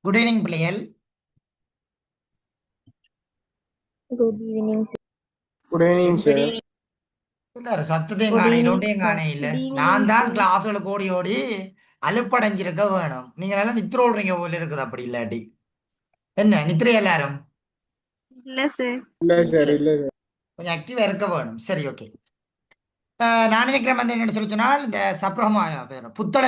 Good evening பிள்ளைகள். Good evening good evening sir. இல்ல சத்தத்தையும் குட் காண ஈவினிங் இரண்டையும் சார். காண இல்ல. குட் ஈவினிங் நான் தான் சார். கிளாஸ்களுக்கு ஓடி ஓடி அலுப்படைஞ்சிருக்க வேணும். நீங்க நல்லா நித்திர ஓடுறீங்க போல இருக்குது. அப்படி இல்லாட்டி என்ன நித்திரை எல்லாரும் இல்ல சார். இல்ல சார், சரி, இல்ல சார். கொஞ்சம் ஆக்டிவா இருக்க வேணும். சரி, ஓகே. நான் நினைக்கிறேன் வந்து என்னன்னு சொல்லி சொன்னால் இந்த சப்ரமா புத்தள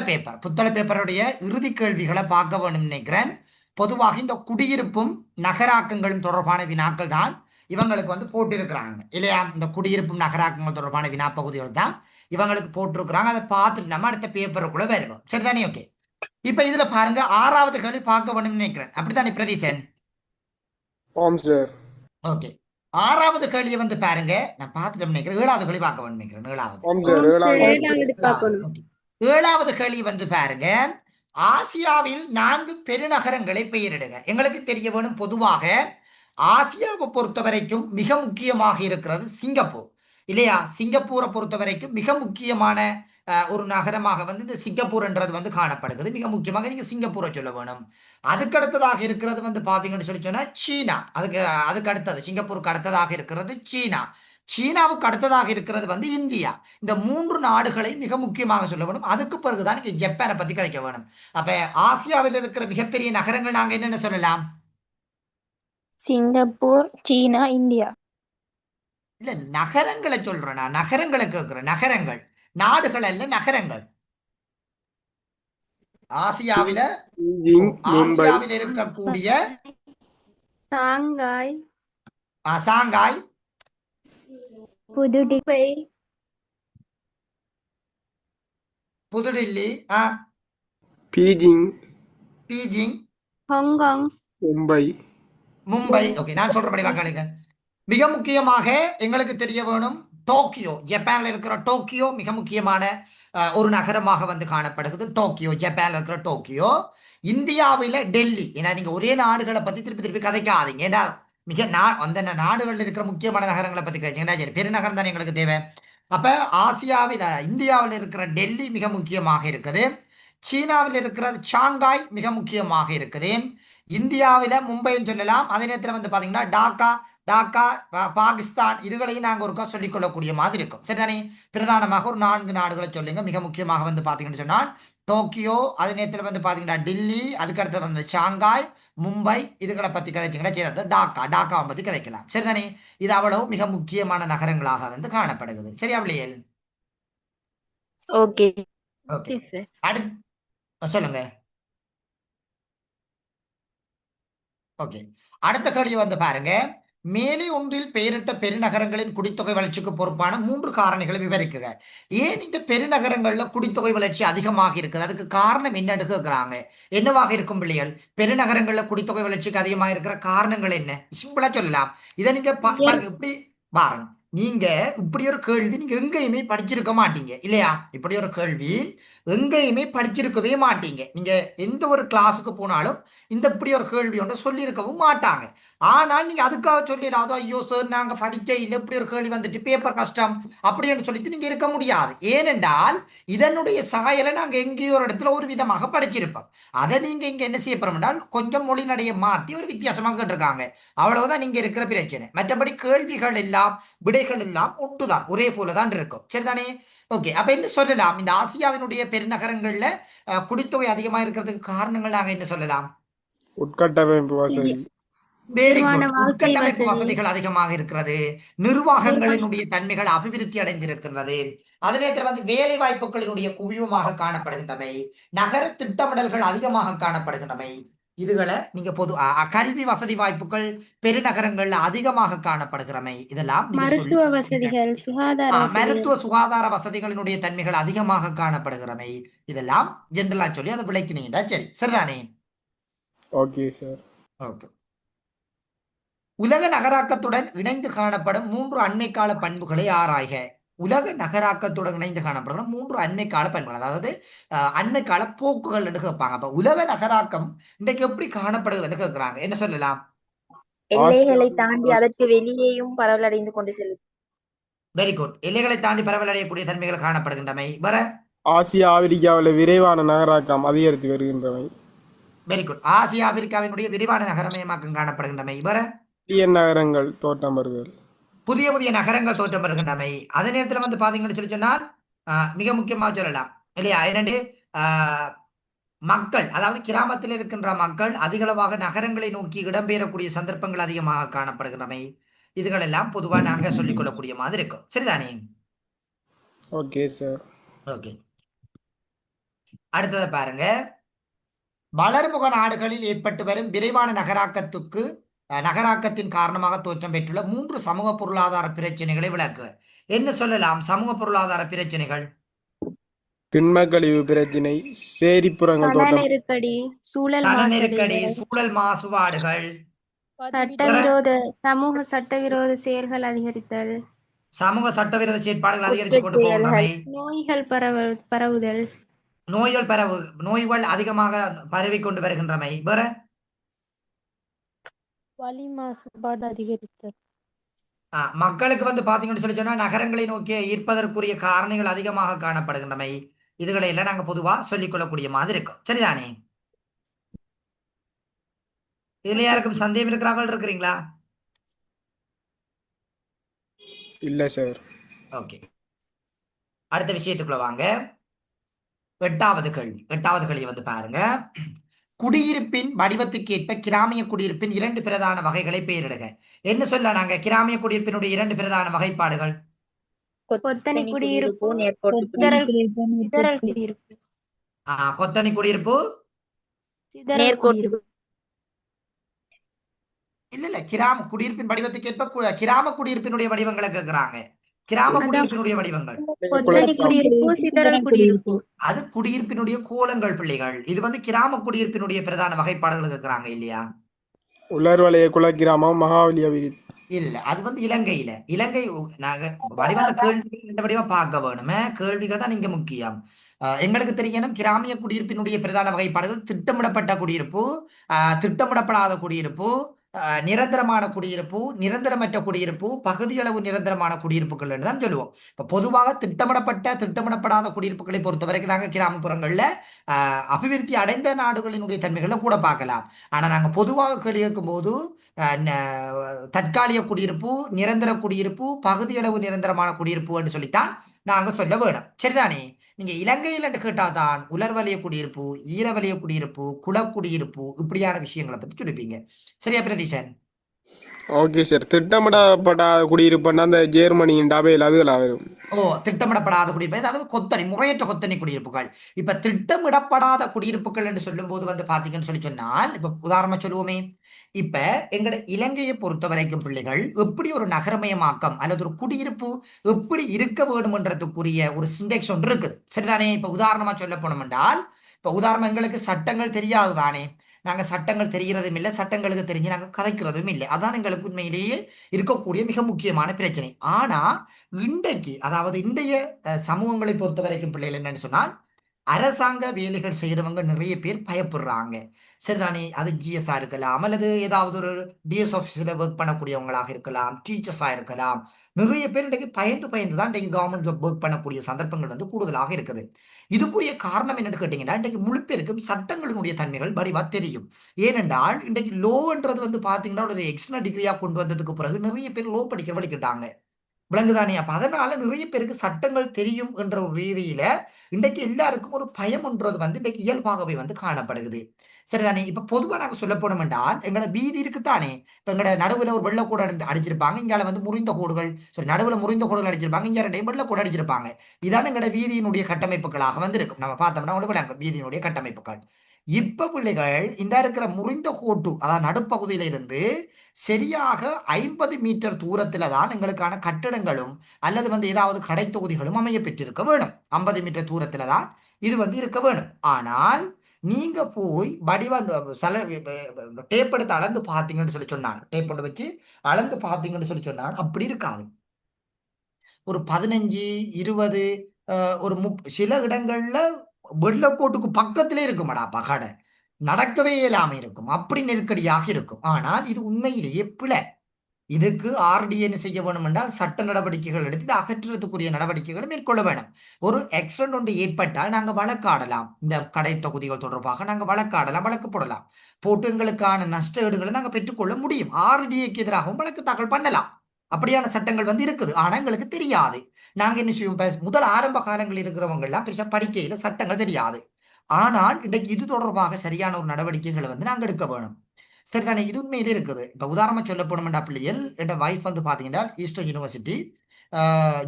பேப்பருடைய இறுதி கேள்விகளை பார்க்க வேண்டும் நினைக்கிறேன். பொதுவாக இந்த குடியிருப்பும் நகராக்கங்களும் தொடர்பான வினாக்கள் தான் இவங்களுக்கு வந்து போட்டிருக்கிறாங்க இல்லையா? இந்த குடியிருப்பும் நகராக்கங்கள் தொடர்பான வினா பகுதிகள் தான் இவங்களுக்கு போட்டிருக்கிறாங்க. அதை பார்த்துட்டு நம்ம அடுத்த பேப்பருக்குள்ள வருவோம். சரிதானே? ஓகே. இப்ப இதுல பாருங்க, 6வது கேள்வி பார்க்க வேண்டும் நினைக்கிறேன். அப்படித்தானே பிரதீசன்? ஆம் சார். ஓகே. 6வது கேள்வியை வந்து பாருங்க, நான் பார்த்துட்டு நினைக்கிறேன். 7வது கேள்வி பார்க்க வேண்டும் நினைக்கிறேன். 7வது. ஆம் சார். ஏழாவது பார்க்கணும். ஓகே. 7வது கேள்வி வந்து பாருங்க, ஆசியாவில் 4 பெருநகரங்களை பெயரிடுங்க. எங்களுக்கு தெரிய வேணும், பொதுவாக ஆசியாவை பொறுத்த வரைக்கும் மிக முக்கியமாக இருக்கிறது சிங்கப்பூர் இல்லையா? சிங்கப்பூரை பொறுத்த வரைக்கும் மிக முக்கியமான ஒரு நகரமாக வந்து இந்த சிங்கப்பூர் என்றது வந்து காணப்படுகிறது. மிக முக்கியமாக நீங்க சிங்கப்பூரை சொல்ல வேணும். அதுக்கு அடுத்ததாக இருக்கிறது வந்து பாத்தீங்கன்னு சொல்லி சொன்னா சீனா. அதுக்கு அடுத்தது சிங்கப்பூருக்கு அடுத்ததாக இருக்கிறது சீனா. சீனாவுக்கு அடுத்ததாக இருக்கிறது வந்து இந்தியா. இந்த 3 நாடுகளை மிக முக்கியமாக சொல்ல வேணும். அதுக்கு பிறகுதான் நீங்க ஜப்பானை பத்தி கதைக்க வேணும். அப்ப ஆசியாவில் இருக்கிற மிகப்பெரிய நகரங்கள் நாங்க என்னென்ன சொல்லலாம்? சிங்கப்பூர், சீனா, இந்தியா. இல்ல, நகரங்களை சொல்றேன். நான் நகரங்களை கேட்கிறேன். நகரங்கள், நாடுகள் அல்ல, நகரங்கள். ஆசியாவில மும்பை, ஆசியாவில் இருக்கக்கூடிய சாங்காய், சாங்காய், புதுடில்லி, புதுடில்லி, Beijing, Beijing, Hong Kong, Mumbai. Mumbai. Okay, நான் சொல்றபடி வாக்களிங்க. மிக முக்கியமாக எங்களுக்கு தெரிய வேணும் டோக்கியோ. ஜப்பான்ல இருக்கிற டோக்கியோ மிக முக்கியமான ஒரு நகரமாக வந்து காணப்படுகிறது. டோக்கியோ, ஜப்பான்ல இருக்கிற டோக்கியோ. இந்தியாவில டெல்லி. ஏன்னா நீங்க ஒரே நாடுகளை பத்தி திருப்பி திருப்பி கதைக்காதீங்க. ஏன்னா அந்த நாடுகளில் இருக்கிற முக்கியமான நகரங்களை பத்தி கதைச்சீங்கன்னா சரி, பெருநகரம் தான் எங்களுக்கு தேவை. அப்ப ஆசியாவில் இந்தியாவில் இருக்கிற டெல்லி மிக முக்கியமாக இருக்குது. சீனாவில் இருக்கிறது சாங்காய் மிக முக்கியமாக இருக்குது. இந்தியாவில மும்பைன்னு சொல்லலாம். அதே நேரத்தில் வந்து பாத்தீங்கன்னா டாக்கா, பாகிஸ்தான், இதுகளையும் நாங்கள் ஒருக்கா சொல்லிக் கொள்ளக்கூடிய மாதிரி இருக்கும். சரிதானே? பிரதானமாக ஒரு 4 நாடுகளை சொல்லுங்க. மிக முக்கியமாக வந்து பாத்தீங்கன்னு சொன்னால் டோக்கியோ, அதே நேரத்தில் வந்து பாத்தீங்கன்னா டெல்லி, அதுக்கடுத்து வந்து ஷாங்காய், மும்பை, இதுகளை பத்தி கதைச்சிங்கன்னா சரி, டாக்காவை பத்தி கதைக்கலாம். சரிதானே? இது அவ்வளவு மிக முக்கியமான நகரங்களாக வந்து காணப்படுகிறது. சரியா பிள்ளைகள்? Okay okay. சார். அடுத்து சொல்லுங்க. ஓகே, அடுத்த கேள்வி வந்து பாருங்க, மேலே ஒன்றில் பெயரிட்ட பெருநகரங்களின் குடித்தொகை வளர்ச்சிக்கு பொறுப்பான 3 காரணிகளை விவரிக்குக. ஏன் இந்த பெருநகரங்கள்ல குடித்தொகை வளர்ச்சி அதிகமாக இருக்குது? அதுக்கு காரணம் என்னன்னு கேட்கிறாங்க. என்னவாக இருக்கும் பிள்ளைகள்? பெருநகரங்கள்ல குடித்தொகை வளர்ச்சிக்கு அதிகமாக இருக்கிற காரணங்கள் என்ன? சிம்பிளா சொல்லலாம். இதை நீங்க பாருங்க, இப்படி பாருங்க. நீங்க இப்படி ஒரு கேள்வி நீங்க எங்கேயுமே படிச்சிருக்க மாட்டீங்க இல்லையா? இப்படி ஒரு கேள்வி எங்கேயுமே படிச்சிருக்கவே மாட்டீங்க. நீங்க எந்த ஒரு கிளாஸுக்கு போனாலும் இந்த இப்படி ஒரு கேள்வி ஒன்று சொல்லியிருக்கவும் மாட்டாங்க. ஆனால் நீங்க அதுக்காக சொல்லிடாதோ, ஐயோ சார் நாங்க படிக்க இல்லை, இப்படி ஒரு கேள்வி வந்துட்டு பேப்பர் கஷ்டம் அப்படின்னு சொல்லிட்டு நீங்க இருக்க முடியாது. ஏனென்றால் இதனுடைய சாயலை நாங்க எங்கேயோ ஒரு இடத்துல ஒரு விதமாக படிச்சிருப்போம். அதை நீங்க இங்க என்ன செய்ய போறோம் என்றால் கொஞ்சம் மொழி நடையை மாற்றி ஒரு வித்தியாசமாக கேட்டிருக்காங்க. அவ்வளவுதான் நீங்க இருக்கிற பிரச்சனை. மற்றபடி கேள்விகள் எல்லாம் விடைகள் எல்லாம் ஒன்றுதான், ஒரே போலதான் இருக்கும். சரிதானே? ஓகே. அப்ப என்ன சொல்லலாம்? இந்த ஆசியாவினுடைய பெருநகரங்கள்ல குடித்தொகை அதிகமா இருக்கிறதுக்கு காரணங்கள் நாங்க என்ன சொல்லலாம்? உட்கட்டமைப்பு வசதி. Very good. உட்கட்டமைப்பு வசதிகள் அதிகமாக இருக்கிறது. நிர்வாகங்களினுடைய தன்மைகள் அபிவிருத்தி அடைந்திருக்கிறது. அதே நேரத்தில் வந்து வேலை வாய்ப்புகளினுடைய குவியமாக காணப்படுகின்றமை, நகர திட்டமிடல்கள் அதிகமாக காணப்படுகின்றமை, இதுகளை நீங்க பொது கல்வி வசதி வாய்ப்புகள் பெருநகரங்கள்ல அதிகமாக காணப்படுகிறமை, இதெல்லாம் மருத்துவ வசதிகள், மருத்துவ சுகாதார வசதிகளினுடைய தன்மைகள் அதிகமாக காணப்படுகிறமை, இதெல்லாம் ஜெனரலா சொல்லி அதை விளக்கினீங்கடா. சரி, சரிதானே? Okay sir. ஓகே. உலக நகராக்கத்துடன் இணைந்து காணப்படும் 3 அண்மை கால பண்புகளை ஆராய்க. உலக நகராக்கத்துடன் இணைந்து காணப்படும் 3 அண்மை கால பண்புகள், அதாவது அண்மை கால போக்குகள் என்று கேட்பாங்க. அப்ப உலக நகராக்கம் இன்றைக்கு எப்படி காணப்படுதுன்னு கேட்கிறாங்க. என்ன சொல்லலாம்? எல்லைகளை தாண்டி அதற்கு வெளியேயும் பரவலடைந்து கொண்டு செல்லும். Very good. எல்லைகளை தாண்டி பரவலடையக்கூடிய தன்மைகள் காணப்படுகின்றமை. வர ஆசியா ஆப்பிரிக்காவில் விரைவான நகராக்கம் அதிகரித்து வருகின்றவை. Very good. ஆசியா ஆப்பிரிக்காவினுடைய விரிவான நகரமயமாக்கம் காணப்படுகின்றமை. வேற புதிய நகரங்கள் தோற்றம் பெறுதல். புதிய புதிய நகரங்கள் தோற்றம் பெறுகின்றமை. அதே நேரத்துல வந்து பாத்தீங்கன்னு சொல்லி சொன்னால் மிக முக்கியமா சொல்லலாம் இல்லையா? இரண்டு மக்கள், அதாவது கிராமத்தில் இருக்கின்ற மக்கள் அதிகளவாக நகரங்களை நோக்கி இடம்பெயரக்கூடிய சந்தர்ப்பங்கள் அதிகமாக காணப்படுகின்றமை. இதுகள் எல்லாம் பொதுவா நாங்க சொல்லிக் கொள்ளக்கூடிய மாதிரி இருக்கும். சரிதானே? Okay sir. ஓகே. அடுத்ததை பாருங்க. வளர்முக நாடுகளில் ஏற்பட்டு வரும் விரைவான நகராக்கத்தின் காரணமாக தோற்றம் பெற்றுள்ள 3 சமூக பொருளாதார பிரச்சனைகளை விளக்குக. என்ன சொல்லலாம்? சமூக பொருளாதார பிரச்சனைகள். திண்மக்கழிவு பிரச்சினை, சேரிப்புறங்கள் பண தோட்டம், நெருக்கடி, சூழல் தன நெருக்கடி, மாசடைதல், சூழல் மாசுபாடுகள், சட்டவிரோத செயல்கள் அதிகரித்தல், சமூக சட்டவிரோத செயற்பாடுகள் அதிகரித்துக் குற்றச் கொண்டு போகின்றமை, செயல்கள், நோய்கள் பரவுதல், நோய்கள் அதிகமாக பரவிக்கொண்டு வருகின்றமை. வேற வளி மாசுபாடு அதிகரித்தல். மக்களுக்கு வந்து பாத்தீங்கன்னு சொல்லி சொன்னா நகரங்களை நோக்கி ஈர்ப்பதற்குரிய காரணிகள் அதிகமாக காணப்படுகின்றமை. இதுகளை எல்லாம் நாங்க பொதுவா சொல்லிக் கொள்ளக்கூடிய மாதிரி இருக்கும். சரிதானே? இதுல யாருக்கும் சந்தேகம் இருக்கிறார்கள் இருக்கிறீங்களா? இல்ல சார். ஓகே. அடுத்த விஷயத்துக்குள்ள வாங்க. எட்டாவது கேள்வி வந்து பாருங்க. குடியிருப்பின் வடிவத்துக்கு ஏற்ப கிராமிய குடியிருப்பின் 2 பிரதான வகைகளை பெயரிடுக. என்ன சொல்ல நாங்க கிராமிய குடியிருப்பினுடைய 2 பிரதான வகைப்பாடுகள்? கொத்தனை குடியிருப்பு, கொத்தனை சிதறல் குடியிருப்பு, சிதறல் குடியிருப்பு, கொத்தனை குடியிருப்பு. சிதறல் குடியிருப்பு. இல்ல கிராம குடியிருப்பின் வடிவத்துக்கு ஏற்ப கிராம குடியிருப்பினுடைய வடிவங்களை கேட்கிறாங்க. கிராம குடியிருப்பினுடைய வடிவங்கள் கொத்தனை குடியிருப்பு, சிதறல் குடியிருப்பு. அது குடியிருப்பினுடைய கோலங்கள் பிள்ளைகள். இது வந்து கிராம குடியிருப்பினுடைய பிரதான வகைப்பாடுகள் கேட்கிறாங்க இல்லையா? உலர்வலய குலக்கிராமம், மகாவலிய இல்ல அது வந்து இலங்கை நாங்க வடிவந்த கேள்வி இந்த வடிவா பார்க்க வேணுமே. கேள்விகள் தான் இங்க முக்கியம். எங்களுக்கு தெரியணும் கிராமிய குடியிருப்பினுடைய பிரதான வகைப்பாடுகள் திட்டமிடப்பட்ட குடியிருப்பு, திட்டமிடப்படாத குடியிருப்பு, நிரந்தரமான குடியிருப்பு, நிரந்தரமற்ற குடியிருப்பு, பகுதியளவு நிரந்தரமான குடியிருப்புகள் தான் சொல்லுவோம். இப்ப பொதுவாக திட்டமிடப்படாத குடியிருப்புகளை பொறுத்த வரைக்கும் நாங்க கிராமப்புறங்கள்ல அபிவிருத்தி அடைந்த நாடுகளினுடைய தன்மைகளை கூட பார்க்கலாம். ஆனா நாங்க பொதுவாக கேள்வி கேட்கும் போது தற்காலிக குடியிருப்பு, நிரந்தர குடியிருப்பு, பகுதியளவு நிரந்தரமான குடியிருப்பு என்று சொல்லித்தான் நாங்க சொல்ல வேணும். சரிதானே? நீங்க இலங்கையில் என்று கேட்டாதான் உலர்வலய குடியிருப்பு, ஈரவலய குடியிருப்பு, குளக்குடியிருப்பு இப்படியான விஷயங்களை பத்தி சொல்லிப்பீங்க. சரியா பிரதீசன்? Okay sir. திட்டமிடப்படாத குடியிருப்புன்னா அந்த ஜெர்மனியின் டபையில் அதுகளா வரும். திட்டமிடப்படாத குடியிருப்பு, அதாவது முறையற்ற கொத்தனை குடியிருப்புகள். இப்ப திட்டமிடப்படாத குடியிருப்புகள் என்று சொல்லும் போது வந்து பாத்தீங்கன்னு சொல்லி சொன்னால், இப்ப உதாரணமா சொல்லுவோமே, இப்ப எங்கட இலங்கையை பொறுத்த வரைக்கும் பிள்ளைகள் எப்படி ஒரு நகரமயமாக்கம் அல்லது ஒரு குடியிருப்பு எப்படி இருக்க வேண்டும்ன்றதுக்குரிய ஒரு சிண்டெக்ஸ் ஒன்று இருக்குது. சரிதானே? இப்ப உதாரணமா சொல்ல போனோம் என்றால், இப்ப உதாரணம் எங்களுக்கு சட்டங்கள் தெரியாது தானே. நாங்க சட்டங்கள் தெரிகிறதும் இல்லை, சட்டங்களுக்கு தெரிஞ்சு நாங்க கதைக்கிறதும் இல்லை. அதான் எங்களுக்கு உண்மையிலேயே இருக்கக்கூடிய மிக முக்கியமான பிரச்சனை. ஆனா இன்றைக்கு, அதாவது இன்றைய சமூகங்களை பொறுத்த வரைக்கும் பிள்ளைகள் என்னன்னு சொன்னால், அரசாங்க வேலைகள் செய்யறவங்க நிறைய பேர் பயப்படுறாங்க. சரிதானே? அது ஜிஎஸ்ஆ இருக்கலாம், அல்லது ஏதாவது ஒரு டிஎஸ் ஆபீஸ்ல ஒர்க் பண்ணக்கூடியவங்களாக இருக்கலாம், டீச்சர்ஸா இருக்கலாம். நிறைய பேர் இன்றைக்கு பயந்து தான் இன்றைக்கு கவர்மெண்ட் ஜாப் ஒர்க் பண்ணக்கூடிய சந்தர்ப்பங்கள் வந்து கூடுதலாக இருக்குது. இதுக்குரிய காரணம் என்னன்னு கேட்டீங்கன்னா, இன்றைக்கு முழு பேருக்கும் சட்டங்களினுடைய தன்மைகள் வடிவா தெரியும். ஏனென்றால் இன்றைக்கு லோன்றது வந்து பாத்தீங்கன்னா ஒரு எக்ஸ்ட்ரா டிகிரியா கொண்டு வந்ததுக்கு பிறகு நிறைய பேர் லோ படிக்க வலிக்கிட்டாங்க. விளங்குதானே? அப்ப அதனால நிறைய பேருக்கு சட்டங்கள் தெரியும் என்ற ஒரு ரீதியில இன்றைக்கு எல்லாருக்கும் ஒரு பயம்ன்றது வந்து இன்றைக்கு இயல்பாகவே வந்து காணப்படுகிறது. சரிதானே? இப்ப பொதுவா நாங்க சொல்ல போனோம் என்றால் எங்களோட வீதி இருக்குத்தானே. இப்ப எங்களோட நடுவுல ஒரு வெள்ளக்கூட அடிச்சிருப்பாங்க, இங்கால வந்து முறிந்த கோடுகள், சரி நடுவுல முறிந்த கோடுகள் அடிச்சிருப்பாங்க, இங்க ரெண்டையும் வெள்ளக்கூட அடிச்சிருப்பாங்க. இதான எங்களோட வீதியினுடைய கட்டமைப்புகளாக வந்து இருக்கும். நம்ம பார்த்தோம்னா உங்களுக்கு விளங்கும் வீதியினுடைய கட்டமைப்புகள். இப்ப பிள்ளைகள் இந்த இருக்கிற முறிந்த கோட்டு, அதாவது நடுப்பகுதியில இருந்து சரியாக 50 மீட்டர் தூரத்துல தான் எங்களுக்கான கட்டடங்களும் அல்லது வந்து ஏதாவது கடை தொகுதிகளும் அமைய பெற்றிருக்க வேணும். 50 மீட்டர் தூரத்துல தான் இது வந்து இருக்க வேணும். ஆனால் நீங்க போய் டேப் எடுத்து அளந்து பார்த்தீங்கன்னு சொல்லி சொன்னாங்க, டேப் கொண்டு வச்சு அளந்து பார்த்தீங்கன்னு சொல்லி சொன்னாங்க, அப்படி இருக்காது. ஒரு 15, 20, ஒரு சில இடங்கள்ல வெள்ளக்கோட்டுக்கு பக்கத்திலே இருக்குமாடா பகடை, நடக்கவே இயலாம இருக்கும். அப்படி நெருக்கடியாக இருக்கும். ஆனால் இது உண்மையிலேயே பிழை. இதுக்கு ஆர்டிஏ என்ன செய்ய வேணும் என்றால் சட்ட நடவடிக்கைகள் எடுத்து இதை அகற்றுறதுக்குரிய நடவடிக்கைகளை மேற்கொள்ள வேணும். ஒரு ஆக்சிடென்ட் ஒன்று ஏற்பட்டால் நாங்கள் வழக்காடலாம். இந்த கடை தொகுதிகள் தொடர்பாக நாங்கள் வழக்காடலாம், வழக்கு போடலாம். போட்டு எங்களுக்கான நஷ்ட ஈடுகளை நாங்கள் பெற்றுக்கொள்ள முடியும். ஆர்டிஏக்கு எதிராகவும் வழக்கு தாக்கல் பண்ணலாம். அப்படியான சட்டங்கள் வந்து இருக்குது. ஆனா எங்களுக்கு தெரியாது. நாங்க என்ன செய்வோம், முதல் ஆரம்ப காலங்களில் இருக்கிறவங்க எல்லாம் பெருசா படிக்கையில சட்டங்கள் தெரியாது. ஆனால் இன்றைக்கு இது தொடர்பாக சரியான ஒரு நடவடிக்கைகளை வந்து நாங்க எடுக்க வேணும். சரிதானே? இது உண்மையிலே இருக்குது. இப்ப உதாரணமா சொல்ல போனோம்டா பிள்ளைகள், என் வைஃப் வந்து பாத்தீங்கன்னா ஈஸ்டர் யூனிவர்சிட்டி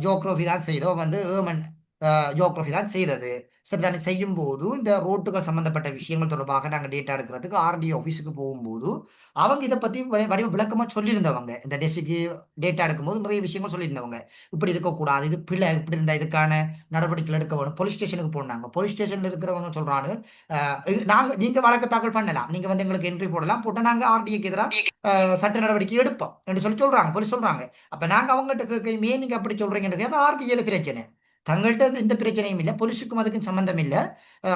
ஜியோகிராஃபி தான் செய்தோம், வந்து ஏர்மன் ஜியோகிராஃபி தான் செய்தது. சரிதானே? செய்யும் போது இந்த ரோட்டுகள் சம்பந்தப்பட்ட விஷயங்கள் தொடர்பாக நாங்க டேட்டா எடுக்கிறதுக்கு ஆர்டிஓ ஆஃபீஸுக்கு போகும்போது அவங்க இதை பத்தி வடிவ விளக்கமா சொல்லியிருந்தவங்க. இந்த டெசிக்கு டேட்டா எடுக்கும்போது நிறைய விஷயங்கள் சொல்லியிருந்தவங்க. இப்படி இருக்கக்கூடாது, இது பிள்ளை இப்படி இருந்தா இதுக்கான நடவடிக்கைகள் எடுக்க வேணும். போலீஸ் ஸ்டேஷனுக்கு போனாங்க. போலீஸ் ஸ்டேஷன்ல இருக்கிறவங்க சொல்றாங்க, நீங்க வழக்கு தாக்கல் பண்ணலாம், நீங்க வந்து எங்களுக்கு என்ட்ரி போடலாம், போட்டு நாங்க ஆர்டிஏக்கு எதிராக சட்ட நடவடிக்கை எடுப்போம் என்று சொல்றாங்க. போலீஸ் சொல்றாங்க. அப்ப நாங்க அவங்ககிட்ட கேட்க, நீங்க அப்படி சொல்றீங்கன்னு ஆர்டிஏல பிரச்சனை. தங்கள்கிட்ட எந்த பிரச்சனையும் இல்லை, போலீஸுக்கும் அதுக்கும் சம்பந்தம் இல்லை,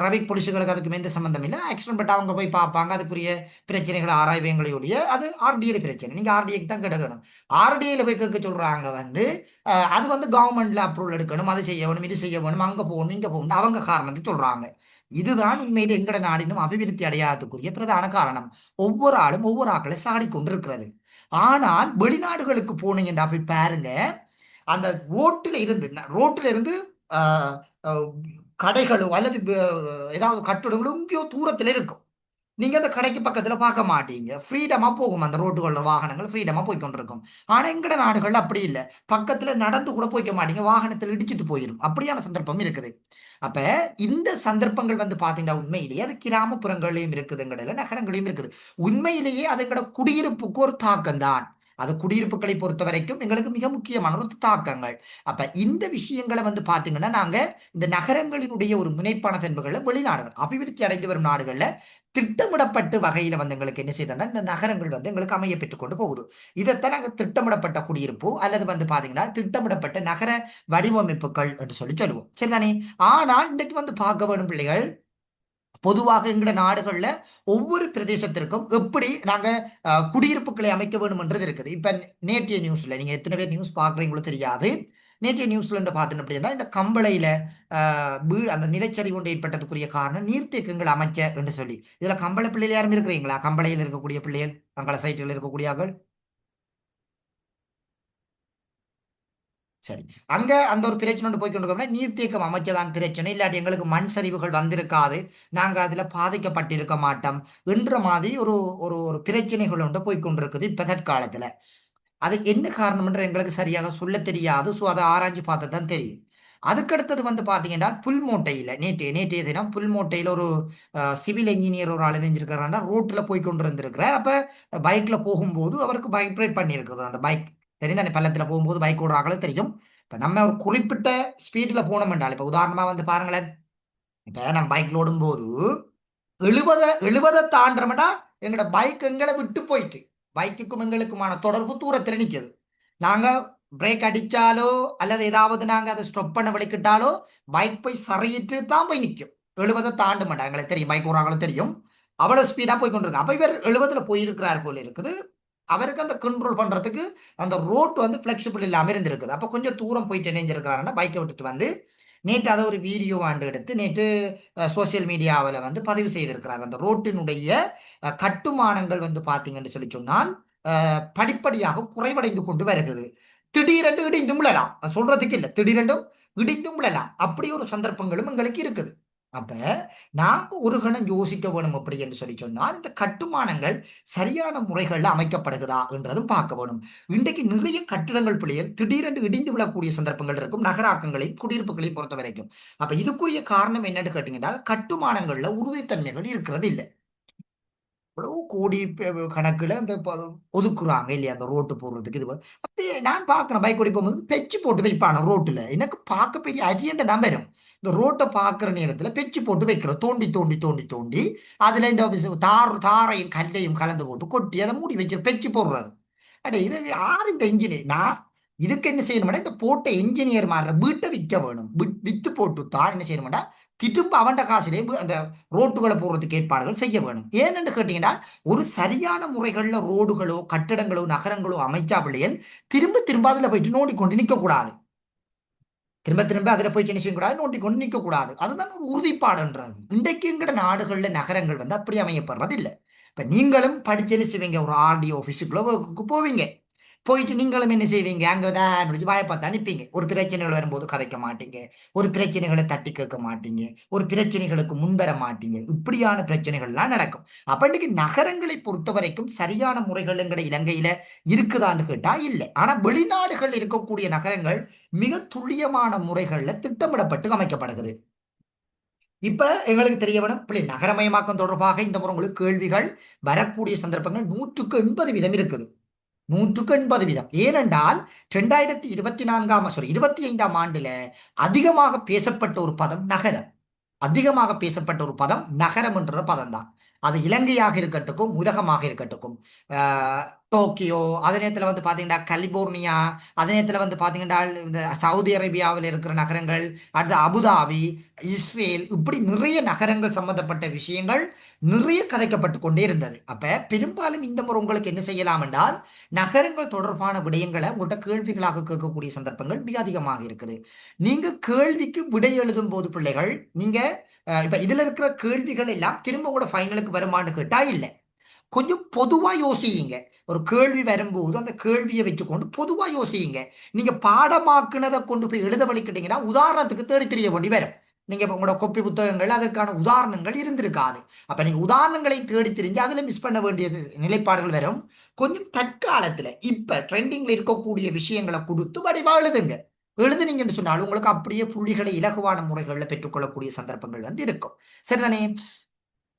ரவிக் போலீஸுகளுக்கு அதுக்கும் எந்த சம்பந்தம் இல்லை. ஆக்சிடென்ட் பட் அவங்க போய் பார்ப்பாங்க, அதுக்குரிய பிரச்சனைகளை ஆராய்வங்களுடைய அது ஆர்டிஏல பிரச்சனை. நீங்க ஆர்டிஏக்கு தான் கிடக்கணும். ஆர்டிஏல போய் கேட்க சொல்றாங்க வந்து அது வந்து கவர்மெண்ட்ல அப்ரூவல் எடுக்கணும், அது செய்ய வேணும், இது செய்ய வேணும், அங்க போகணும், இங்க போகணும், அவங்க காரணத்தை சொல்றாங்க. இதுதான் உண்மையில எங்கட நாடினும் அபிவிருத்தி அடையாததுக்குரிய பிரதான காரணம். ஒவ்வொரு ஆளும் ஒவ்வொரு ஆக்களை சாடி கொண்டிருக்கிறது. ஆனால் வெளிநாடுகளுக்கு போனீங்கன்னு அப்படி பாருங்க, அந்த ரோட்டில இருந்து ஆஹ் ஆஹ் கடைகளோ அல்லது ஏதாவது கட்டடங்களோ எங்கேயோ தூரத்துல இருக்கும். நீங்க அந்த கடைக்கு பக்கத்துல பார்க்க மாட்டீங்க. ஃப்ரீடமா போகும் அந்த ரோட்டுகள வாகனங்கள், ஃப்ரீடமா போய் கொண்டிருக்கும். ஆனா எங்கட நாடுகள் அப்படி இல்லை. பக்கத்துல நடந்து கூட போய்க்க மாட்டீங்க, வாகனத்துல இடிச்சிட்டு போயிடும். அப்படியான சந்தர்ப்பம் இருக்குது. அப்ப இந்த சந்தர்ப்பங்கள் வந்து பாத்தீங்கன்னா உண்மையிலேயே அது கிராமப்புறங்களையும் இருக்குது, எங்கட நகரங்களையும் இருக்குது. உண்மையிலேயே அது எங்கட குடியிருப்புக்கு ஒரு தாக்கம் தான். அது குடியிருப்புகளை பொறுத்த வரைக்கும் எங்களுக்கு மிக முக்கியமான ஒரு தாக்கங்கள். அப்ப இந்த விஷயங்களை வந்து பாத்தீங்கன்னா நாங்க இந்த நகரங்களினுடைய ஒரு முனைப்பான தென்புகளை வெளிநாடுகள், அபிவிருத்தி அடைந்து வரும் நாடுகள்ல திட்டமிடப்பட்டு வகையில வந்து எங்களுக்கு என்ன செய்தோம்னா இந்த நகரங்கள் வந்து எங்களுக்கு அமைய பெற்றுக் கொண்டு போகுது. இதைத்தான் நாங்க திட்டமிடப்பட்ட குடியிருப்பு அல்லது வந்து பாத்தீங்கன்னா திட்டமிடப்பட்ட நகர வடிவமைப்புகள் என்று சொல்லுவோம். சரிதானே? ஆனால் இன்றைக்கு வந்து பார்க்க வேணும் பிள்ளைகள், பொதுவாக எங்கட நாடுகள்ல ஒவ்வொரு பிரதேசத்திற்கும் எப்படி நாங்க குடியிருப்புகளை அமைக்க வேண்டும் என்றது இருக்குது. இப்ப நேற்றைய நியூஸ்ல நீங்க எத்தனை பேர் நியூஸ் பாக்குறீங்களோ தெரியாது. நேற்றைய நியூஸ்ல பார்த்தோம் அப்படின்னா இந்த கம்பளையில அந்த நிலச்சரிவு ஒன்று ஏற்பட்டதுக்குரிய காரணம் நீர்த்தேக்கங்கள் அமைச்ச என்று சொல்லி. இதுல கம்பளை பிள்ளைகள் யாரும் இருக்கிறீங்களா? கம்பளையில் இருக்கக்கூடிய பிள்ளைகள், கம்பளை சைட்டில் இருக்கக்கூடியவர்கள். சரி, அங்க அந்த ஒரு பிரச்சனை போய் கொண்டிருக்கோம்னா நீர்த்தேக்கம் அமைச்சதான் பிரச்சனை, இல்லாட்டி எங்களுக்கு மண் சரிவுகள் வந்திருக்காது, நாங்க அதுல பாதிக்கப்பட்டிருக்க மாட்டோம் என்ற மாதிரி ஒரு ஒரு ஒரு பிரச்சனைகள் ஒன்று போய் கொண்டிருக்குது இப்ப தற்காலத்துல. அது என்ன காரணம் என்று எங்களுக்கு சரியாக சொல்ல தெரியாது. ஸோ அதை ஆராய்ச்சி பார்த்தா தான் தெரியும். அதுக்கடுத்தது வந்து பாத்தீங்கன்னா புல்மோட்டையில நேற்றைய தினம் புல்மோட்டையில ஒரு சிவில் என்ஜினியர் ஒரு ஆள் இணைஞ்சிருக்கிறாருன்னா ரோட்ல போய் கொண்டு இருந்திருக்கிறார். அப்ப பைக்ல போகும்போது அவருக்கு வைப்ரேட் பண்ணியிருக்குது அந்த பைக். தெரிந்தானே, பள்ளத்துல போகும்போது பைக் ஓடுறாங்களோ தெரியும். இப்ப நம்ம ஒரு குறிப்பிட்ட ஸ்பீட்ல போனோம் என்றால், இப்ப உதாரணமா வந்து பாருங்களேன், இப்ப நம்ம பைக்ல ஓடும்போது 70 தாண்டோம்னா எங்களோட பைக் எங்களை விட்டு போயிட்டு, பைக்குக்கும் எங்களுக்குமான தொடர்பு தூரத்துல நிக்குது. நாங்க பிரேக் அடிச்சாலோ அல்லது ஏதாவது நாங்க அதை ஸ்டாப் பண்ண வலிக்கிட்டாலோ பைக் போய் சரையிட்டு தான் போய் நிற்கும். 70 தாண்ட மாட்டாங்க, எங்களுக்கு தெரியும், பைக் ஓடுறாங்களும் தெரியும். அவ்வளவு ஸ்பீடா போய் கொண்டிருக்கு. அப்ப இவர் 70 போயிருக்கிறார் போல இருக்குது. அவருக்கு அந்த கண்ட்ரோல் பண்றதுக்கு அந்த ரோட் வந்து பிளெக்சிபிள் இல்லாம இருந்திருக்குது. அப்ப கொஞ்சம் தூரம் போயிட்டு இணைஞ்சிருக்கிறாருன்னா பைக்கை விட்டுட்டு வந்து நேற்று அதை ஒரு வீடியோ ஆண்டு எடுத்து நேற்று சோசியல் மீடியாவில் வந்து பதிவு செய்திருக்கிறார். அந்த ரோட்டினுடைய கட்டுமானங்கள் வந்து பார்த்தீங்கன்னு சொல்லி சொன்னால் படிப்படியாக குறைவடைந்து கொண்டு வருகிறது. திடீரென்று இடிந்தும் விழலாம், சொல்றதுக்கு இல்லை, திடீரென்றும் இடிந்தும் விழலாம். அப்படி ஒரு சந்தர்ப்பங்களும் எங்களுக்கு இருக்குது. அப்ப நாங்க ஒரு கணம் யோசிக்க வேணும் அப்படி என்று சொல்லி சொன்னால் இந்த கட்டுமானங்கள் சரியான முறைகள்ல அமைக்கப்படுகிறதா என்றதும் பார்க்க வேணும். இன்றைக்கு நிறைய கட்டிடங்கள் பிள்ளைகள் திடீரென்று இடிந்து விழக்கூடிய சந்தர்ப்பங்கள் இருக்கும் நகராக்கங்களையும் குடியிருப்புகளையும் பொறுத்த வரைக்கும். அப்ப இதுக்குரிய காரணம் என்னன்னு கேட்டீங்கன்னா கட்டுமானங்கள்ல உறுதித்தன்மைகள் இருக்கிறது இல்லை. எவ்வளவு கோடி கணக்குல அந்த ஒதுக்குறாங்க இல்லையா அந்த ரோட்டு போடுறதுக்கு. இது அப்ப நான் பாக்குறேன் பைக் ஓடி போகும்போது பெச்சு போட்டு வைப்பான ரோட்டுல. எனக்கு பார்க்க பெரிய அஜியண்ட தான் வரும். இந்த ரோட்டை பாக்குற நேரத்துல பெச்சு போட்டு வைக்கிறோம், தோண்டி தோண்டி தோண்டி தோண்டி அதுல இந்த தாரையும் கல்லையும் கலந்து போட்டு கொட்டி அதை மூடி வச்சு பெச்சு போடுறது. அடே இது யார் இந்த இன்ஜினியர்? நான் இதுக்கு என்ன செய்யணும்னா இந்த போட்ட இன்ஜினியர் மாதிரி வீட்டை விற்க வேணும். வித்து போட்டு தான் என்ன செய்யணும்னா திரும்ப அவன்ட காசிலே அந்த ரோட்டுகளை போடுறதுக்கு ஏற்பாடுகள் செய்ய வேணும். ஏன்னு கேட்டீங்கன்னா ஒரு சரியான முறைகள்ல ரோடுகளோ கட்டடங்களோ நகரங்களோ அமைச்சா பிள்ளைகள் திரும்ப திரும்ப அதுல போயிட்டு நோண்டிக்கொண்டு நிக்க கூடாது. திரும்ப திரும்ப அதுல போயிட்டு என்ன செய்யக்கூடாது, நோண்டிக்கொண்டு நிக்க கூடாது. அதுதான் ஒரு உறுதிப்பாடுன்றது. இன்றைக்கு எங்கட நாடுகள்ல நகரங்கள் வந்து அப்படி அமையப்படுறது இல்லை. இப்ப நீங்களும் படிச்சு என்ன செய்வீங்க, ஒரு ஆர்டி ஆபீஸுக்குள்ள ஒர்க்குக்கு போவீங்க. போயிட்டு நீங்களும் என்ன செய்வீங்க, அங்கதான் வாயை பார்த்து அனுப்பிங்க. ஒரு பிரச்சனைகள் வரும்போது கதைக்க மாட்டீங்க, ஒரு பிரச்சனைகளை தட்டி கேட்க மாட்டீங்க, ஒரு பிரச்சனைகளுக்கு முன்வர மாட்டீங்க. இப்படியான பிரச்சனைகள்லாம் நடக்கும். அப்ப இன்னைக்கு நகரங்களை பொறுத்த வரைக்கும் சரியான முறைகள் எங்கட இலங்கையில இருக்குதான்னு கேட்டா இல்லை. ஆனா வெளிநாடுகள் இருக்கக்கூடிய நகரங்கள் மிக துல்லியமான முறைகள்ல திட்டமிடப்பட்டு அமைக்கப்படுகிறது. இப்ப எங்களுக்கு தெரிய வேணும், நகரமயமாக்கம் தொடர்பாக இந்த முறை உங்களுக்கு கேள்விகள் வரக்கூடிய சந்தர்ப்பங்கள் 100% இருக்குது. 100% ஏனென்றால் 25ஆம் ஆண்டுல அதிகமாக பேசப்பட்ட ஒரு பதம் நகரம். அதிகமாக பேசப்பட்ட ஒரு பதம் நகரம் என்ற பதம் தான். அது இலங்கையாக இருக்கட்டும், உலகமாக இருக்கட்டும். டோக்கியோ, அதே நேரத்தில் வந்து பார்த்தீங்கன்னா கலிபோர்னியா, அதே நேரத்தில் வந்து பார்த்தீங்கன்னா இந்த சவுதி அரேபியாவில் இருக்கிற நகரங்கள், அடுத்து அபுதாபி, இஸ்ரேல், இப்படி நிறைய நகரங்கள் சம்பந்தப்பட்ட விஷயங்கள் நிறைய கதைக்கப்பட்டு கொண்டே இருந்தது. அப்ப பெரும்பாலும் இந்த முறை உங்களுக்கு என்ன செய்யலாம் என்றால் நகரங்கள் தொடர்பான விடயங்களை உங்கள்கிட்ட கேள்விகளாக கேட்கக்கூடிய சந்தர்ப்பங்கள் மிக அதிகமாக இருக்குது. நீங்க கேள்விக்கு விடை எழுதும் போது பிள்ளைகள், நீங்க இப்ப இதுல இருக்கிற கேள்விகள் எல்லாம் திரும்ப கூட ஃபைனலுக்கு வருமானு கேட்டா இல்லை. கொஞ்சம் பொதுவா யோசியுங்க. ஒரு கேள்வி வரும்போது அந்த கேள்வியை வச்சுக்கொண்டு பொதுவா யோசியுங்க. நீங்க பாடமாக்குனதை கொண்டு போய் எழுத வலிக்கிட்டீங்கன்னா உதாரணத்துக்கு தேடி தெரிய வேண்டி வரும். நீங்க இப்ப உங்களோட கொப்பி புத்தகங்கள் அதற்கான உதாரணங்கள் இருந்திருக்காது. அப்ப நீங்க உதாரணங்களை தேடி தெரிஞ்சு அதுல மிஸ் பண்ண வேண்டியது நிலைப்பாடுகள் வரும். கொஞ்சம் தற்காலத்துல இப்ப ட்ரெண்டிங்ல இருக்கக்கூடிய விஷயங்களை கொடுத்து வடிவா எழுதுங்க. எழுதுனீங்கன்னு சொன்னாலும் உங்களுக்கு அப்படியே புள்ளிகளை இலகுவான முறைகள்ல பெற்றுக்கொள்ளக்கூடிய சந்தர்ப்பங்கள் வந்து இருக்கும். சரிதானே?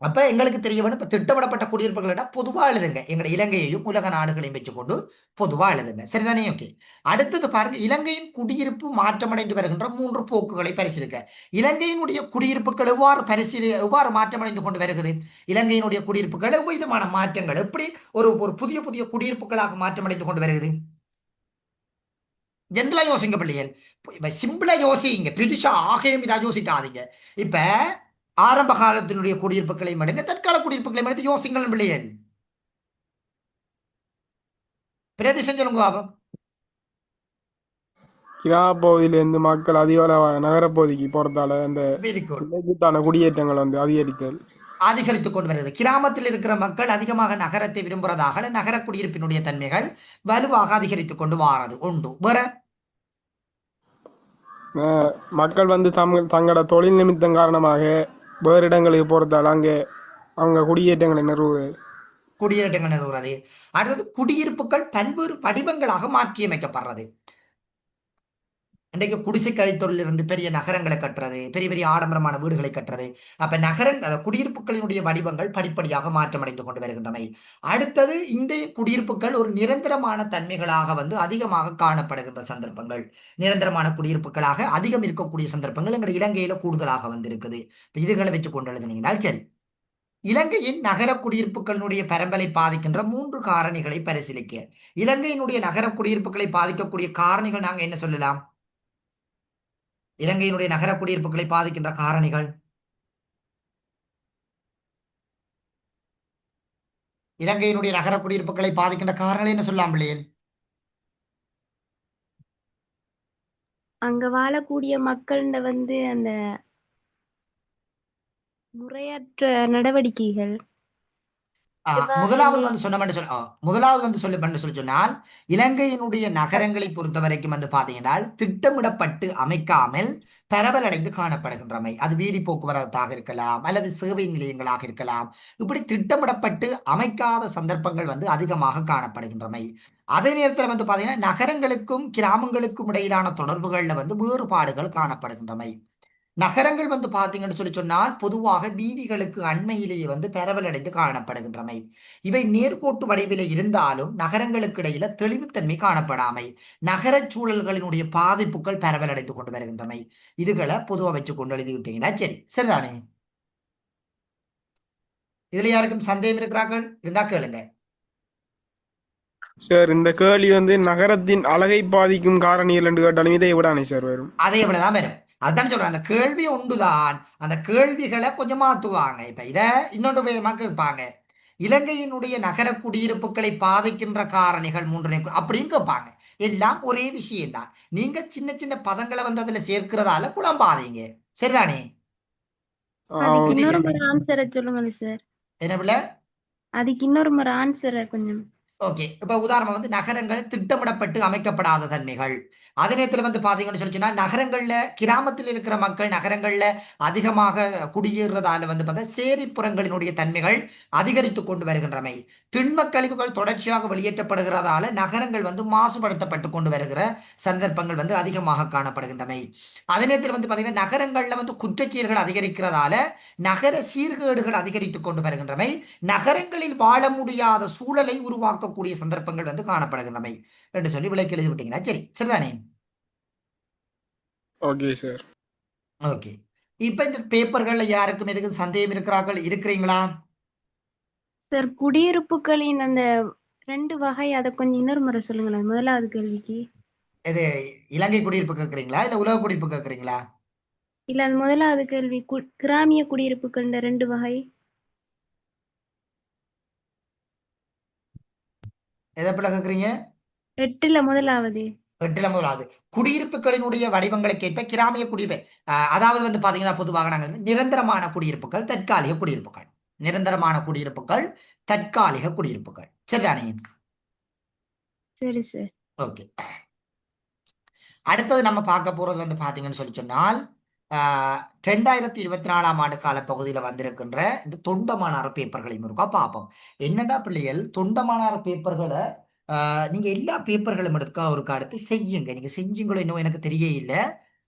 அப்ப எங்களுக்கு தெரிய வேணும், இப்ப திட்டமிடப்பட்ட குடியிருப்புகளிட பொதுவா எழுதுங்க. எங்களுடைய இலங்கையையும் உலக நாடுகளையும் வச்சுக்கொண்டு பொதுவா எழுதுங்க. சரிதானே? ஓகே. அடுத்தது பாருங்க, இலங்கையின் குடியிருப்பு மாற்றமடைந்து வருகின்ற 3 போக்குகளை பரிசீலிக்க. இலங்கையினுடைய குடியிருப்புகள் எவ்வாறு மாற்றமடைந்து கொண்டு வருகிறது? இலங்கையினுடைய குடியிருப்புகள் விதமான மாற்றங்கள் எப்படி ஒரு ஒரு புதிய புதிய குடியிருப்புகளாக மாற்றமடைந்து கொண்டு வருகிறது? ஜென்ரலா யோசிங்க பிள்ளைகள். இப்ப சிம்பிளா யோசிங்க, பிரிட்டிஷா ஆகையும் இதா யோசிக்காதீங்க. இப்ப ஆரம்ப காலத்தினுடைய குடியிருப்புகளை மடுங்க, தற்கால குடியிருப்புகளை மடுத்து யோசிங்கள் பிள்ளைகள். பிரதேசம் சொல்லுங்க பாபம். கிராமப்பகுதியிலிருந்து மக்கள் அதிக நகரப்பகுதிக்கு போறதால அந்த வெரி குட். இலகுத்தான குடியேற்றங்கள் வந்து அதிகரித்தல் அதிகரித்துக் கொண்டு வருகிறது. கிராமத்தில் இருக்கிற மக்கள் அதிகமாக நகரத்தை விரும்புறதாக நகர குடியிருப்பினுடைய தன்மைகள் வலுவாக அதிகரித்துக் கொண்டு வாரது உண்டு. வேற மக்கள் வந்து தங்களோட தொழில் நிமித்தம் காரணமாக வேறு இடங்களுக்கு போறதால அங்கே அவங்க குடியேற்றங்களை நிறுவுவது. குடியேற்றங்கள் நிறுவுறது. அடுத்தது குடியிருப்புகள் பல்வேறு வடிவங்களாக மாற்றியமைக்கப்படுறது. இன்றைக்கு குடிசை கழித்தொழில் இருந்து பெரிய நகரங்களை கட்டுறது, பெரிய பெரிய ஆடம்பரமான வீடுகளை கட்டுறது. அப்ப குடியிருப்புகளினுடைய வடிவங்கள் படிப்படியாக மாற்றமடைந்து கொண்டு வருகின்றன. அடுத்தது இந்த குடியிருப்புகள் ஒரு நிரந்தரமான தன்மைகளாக வந்து அதிகமாக காணப்படுகின்ற சந்தர்ப்பங்கள், நிரந்தரமான குடியிருப்புகளாக அதிகம் இருக்கக்கூடிய சந்தர்ப்பங்கள் எங்கள் இலங்கையில கூடுதலாக வந்து இருக்குது. இதுகளை வச்சு கொண்டு எழுதுனீங்கன்னா சரி. இலங்கையின் நகர குடியிருப்புகளினுடைய பரம்பலை பாதிக்கின்ற 3 காரணிகளை பரிசீலிக்க. இலங்கையினுடைய நகர குடியிருப்புகளை பாதிக்கக்கூடிய காரணிகள் நாங்க என்ன சொல்லலாம்? இலங்கையினுடைய நகர குடியிருப்புகளை பாதிக்கின்ற காரணிகள், இலங்கையினுடைய நகர குடியிருப்புகளை பாதிக்கின்ற காரணங்கள் என்ன சொல்லலாம் பிள்ளைகள்? அங்க வாழக்கூடிய மக்கள்கிட்ட வந்து அந்த முறையற்ற நடவடிக்கைகள் முதலாவது வந்து முதலாவது வந்து சொல்லி சொன்னால் இலங்கையினுடைய நகரங்களை பொறுத்த வரைக்கும் வந்து பாத்தீங்கன்னா திட்டமிடப்பட்டு அமைக்காமல் பரவலடைந்து காணப்படுகின்றமை. அது வீதி போக்குவரத்தாக இருக்கலாம் அல்லது சேவை நிலையங்களாக இருக்கலாம். இப்படி திட்டமிடப்பட்டு அமைக்காத சந்தர்ப்பங்கள் வந்து அதிகமாக காணப்படுகின்றமை. அதே நேரத்தில் வந்து பாத்தீங்கன்னா நகரங்களுக்கும் கிராமங்களுக்கும் இடையிலான தொடர்புகள்ல வந்து வேறுபாடுகள் காணப்படுகின்றமை. நகரங்கள் வந்து பாத்தீங்கன்னு சொல்லி சொன்னால் பொதுவாக வீதிகளுக்கு அண்மையிலேயே வந்து பரவலடைந்து காணப்படுகின்றமை. இவை நேர்கோட்டு வடிவில இருந்தாலும் நகரங்களுக்கு இடையில தெளிவுத்தன்மை காணப்படாமை, நகர சூழல்களினுடைய பாதிப்புகள் பரவலடைந்து கொண்டு வருகின்றமை. இதுகளை பொதுவா வச்சு கொண்டு எழுதி விட்டீங்கன்னா சரி. சரிதானே? இதுல யாருக்கும் சந்தேகம் இருக்கிறார்கள் இருந்தா கேளுங்க. சார் இந்த கேள்வி வந்து நகரத்தின் அழகை பாதிக்கும் காரணிகள் என்று கேட்டாலும் இதை விடானே சார் வரும். அதே விடதான் வரும். அதான் சொல்றேன், அந்த கேள்வி ஒன்றுதான், அந்த கேள்விகளை கொஞ்சம் மாத்துவாங்க. இப்ப இத இன்னொன்று விதமா கேட்பாங்க, இலங்கையினுடைய நகர குடியிருப்புகளை பாதிக்கின்ற காரணிகள் மூன்று அப்படின்னு கேட்பாங்க. எல்லாம் ஒரே விஷயம்தான். நீங்க சின்ன சின்ன பதங்களை வந்து அதுல சேர்க்கிறதால குழம்பாதீங்க. சரிதானே? அதுக்கு ஓகே இன்னொரு சார். முறை ஆன்சரை சொல்லுங்க சார். என்ன பிள்ளை? அதுக்கு இன்னொரு முறை ஆன்சரை கொஞ்சம். ஓகே. இப்ப உதாரணம் வந்து நகரங்கள் திட்டமிடப்பட்டு அமைக்கப்படாத தன்மைகள். அதே நேரத்துல வந்து பாத்தீங்கன்னு சொல்லிச்சுன்னா, நகரங்கள்ல கிராமத்தில் இருக்கிற மக்கள் நகரங்கள்ல அதிகமாக குடியேறதால வந்து பார்த்தா சேரிப்புறங்களினுடைய தன்மைகள் அதிகரித்து கொண்டு வருகின்றமை. திண்மக் கழிவுகள் தொடர்ச்சியாக வெளியேற்றப்படுகிறதால நகரங்கள் வந்து மாசுபடுத்தப்பட்டு கொண்டு வருகிற சந்தர்ப்பங்கள் வந்து அதிகமாக காணப்படுகின்றமை. அதே நேரத்தில் வந்து பாத்தீங்கன்னா, நகரங்கள்ல வந்து குற்றச்செயல்கள் அதிகரிக்கிறதால நகர சீர்கேடுகள் அதிகரித்து கொண்டு வருகின்றமை. நகரங்களில் வாழ முடியாத சூழலை உருவாக்கக்கூடிய சந்தர்ப்பங்கள் வந்து காணப்படுகின்றமை என்று சொல்லி விளக்கி எழுதி விட்டீங்கன்னா சரி. சரிதானே? Okay sir. ஓகே. இப்ப இந்த பேப்பர்கள்ல யாருக்கும் எதுக்கும் சந்தேகம் இருக்கிறீங்களா? சார், குடியிருப்புகளின் அந்த 2 வகை, அதை கொஞ்சம் இன்னொரு முறை சொல்லுங்களேன். முதலாவது கேள்விக்கு. இது இலங்கை குடியிருப்பு கேட்கறீங்களா இல்ல உலக குடியிருப்பு கேட்கறீங்களா? இல்ல, அது முதலாவது கேள்வி கிராமிய குடியிருப்புகள் 2 வகை. எதை பிள்ளை கேட்கறீங்க? 8ல முதலாவது. எட்டுல முதலாவது குடியிருப்புகளினுடைய வடிவங்களுக்கு ஏற்ப கிராமிய குடியிருப்பு, அதாவது வந்து பாத்தீங்கன்னா பொதுவாக நாங்கள் நிரந்தரமான குடியிருப்புகள், தற்காலிக குடியிருப்புகள், நிரந்தரமான குடியிருப்புகள், தற்காலிக குடியிருப்புகள். சரிதானே? சரி சார். ஓகே. அடுத்தது நம்ம பார்க்க போறது வந்து பாத்தீங்கன்னு சொல்லி சொன்னால், 2024ஆம் ஆண்டு கால பகுதியில் வந்திருக்கின்ற இந்த தொண்டமானார் பேப்பர்களையும் இருக்கா பார்ப்போம். என்னடா பிள்ளைகள், தொண்டமானார் பேப்பர்களை நீங்க எல்லா பேப்பர்களும் எடுத்துக்கா ஒருக்கு அடுத்து செய்யுங்க. நீங்க செஞ்சீங்களோ இன்னும் எனக்கு தெரிய இல்ல.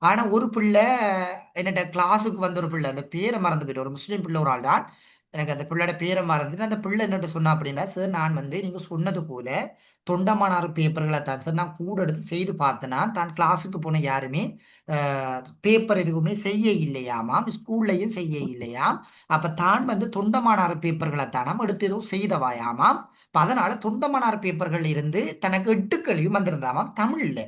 ஆனா ஒரு பிள்ளை என்னட்ட கிளாஸுக்கு வந்த ஒரு பிள்ளை, அந்த பேரை மறந்து போயிட்டு, ஒரு முஸ்லீம் பிள்ளை ஒரு ஆள் தான். எனக்கு அந்த பிள்ளையோட பேரை மறந்துட்டு, அந்த பிள்ளை என்னட்ட சொன்னா அப்படின்னா, சார் நான் வந்து நீங்க சொன்னது போல தொண்டமானார் பேப்பர்களை தான் சார் நான் கூட எடுத்து செய்து பார்த்தேன்னா, தான் கிளாஸுக்கு போன யாருமே பேப்பர் எதுவுமே செய்ய இல்லையாமாம், ஸ்கூல்லையும் செய்ய இல்லையாம். அப்ப தான் வந்து தொண்டமானார் பேப்பர்களை தானாம் எடுத்து ஏதோ செய்தவாயாமாம். அப்ப அதனால தொண்டமானார் பேப்பர்கள் இருந்து தனக்கு 8 கேள்வியும் வந்திருந்தாமாம் தமிழ்ல.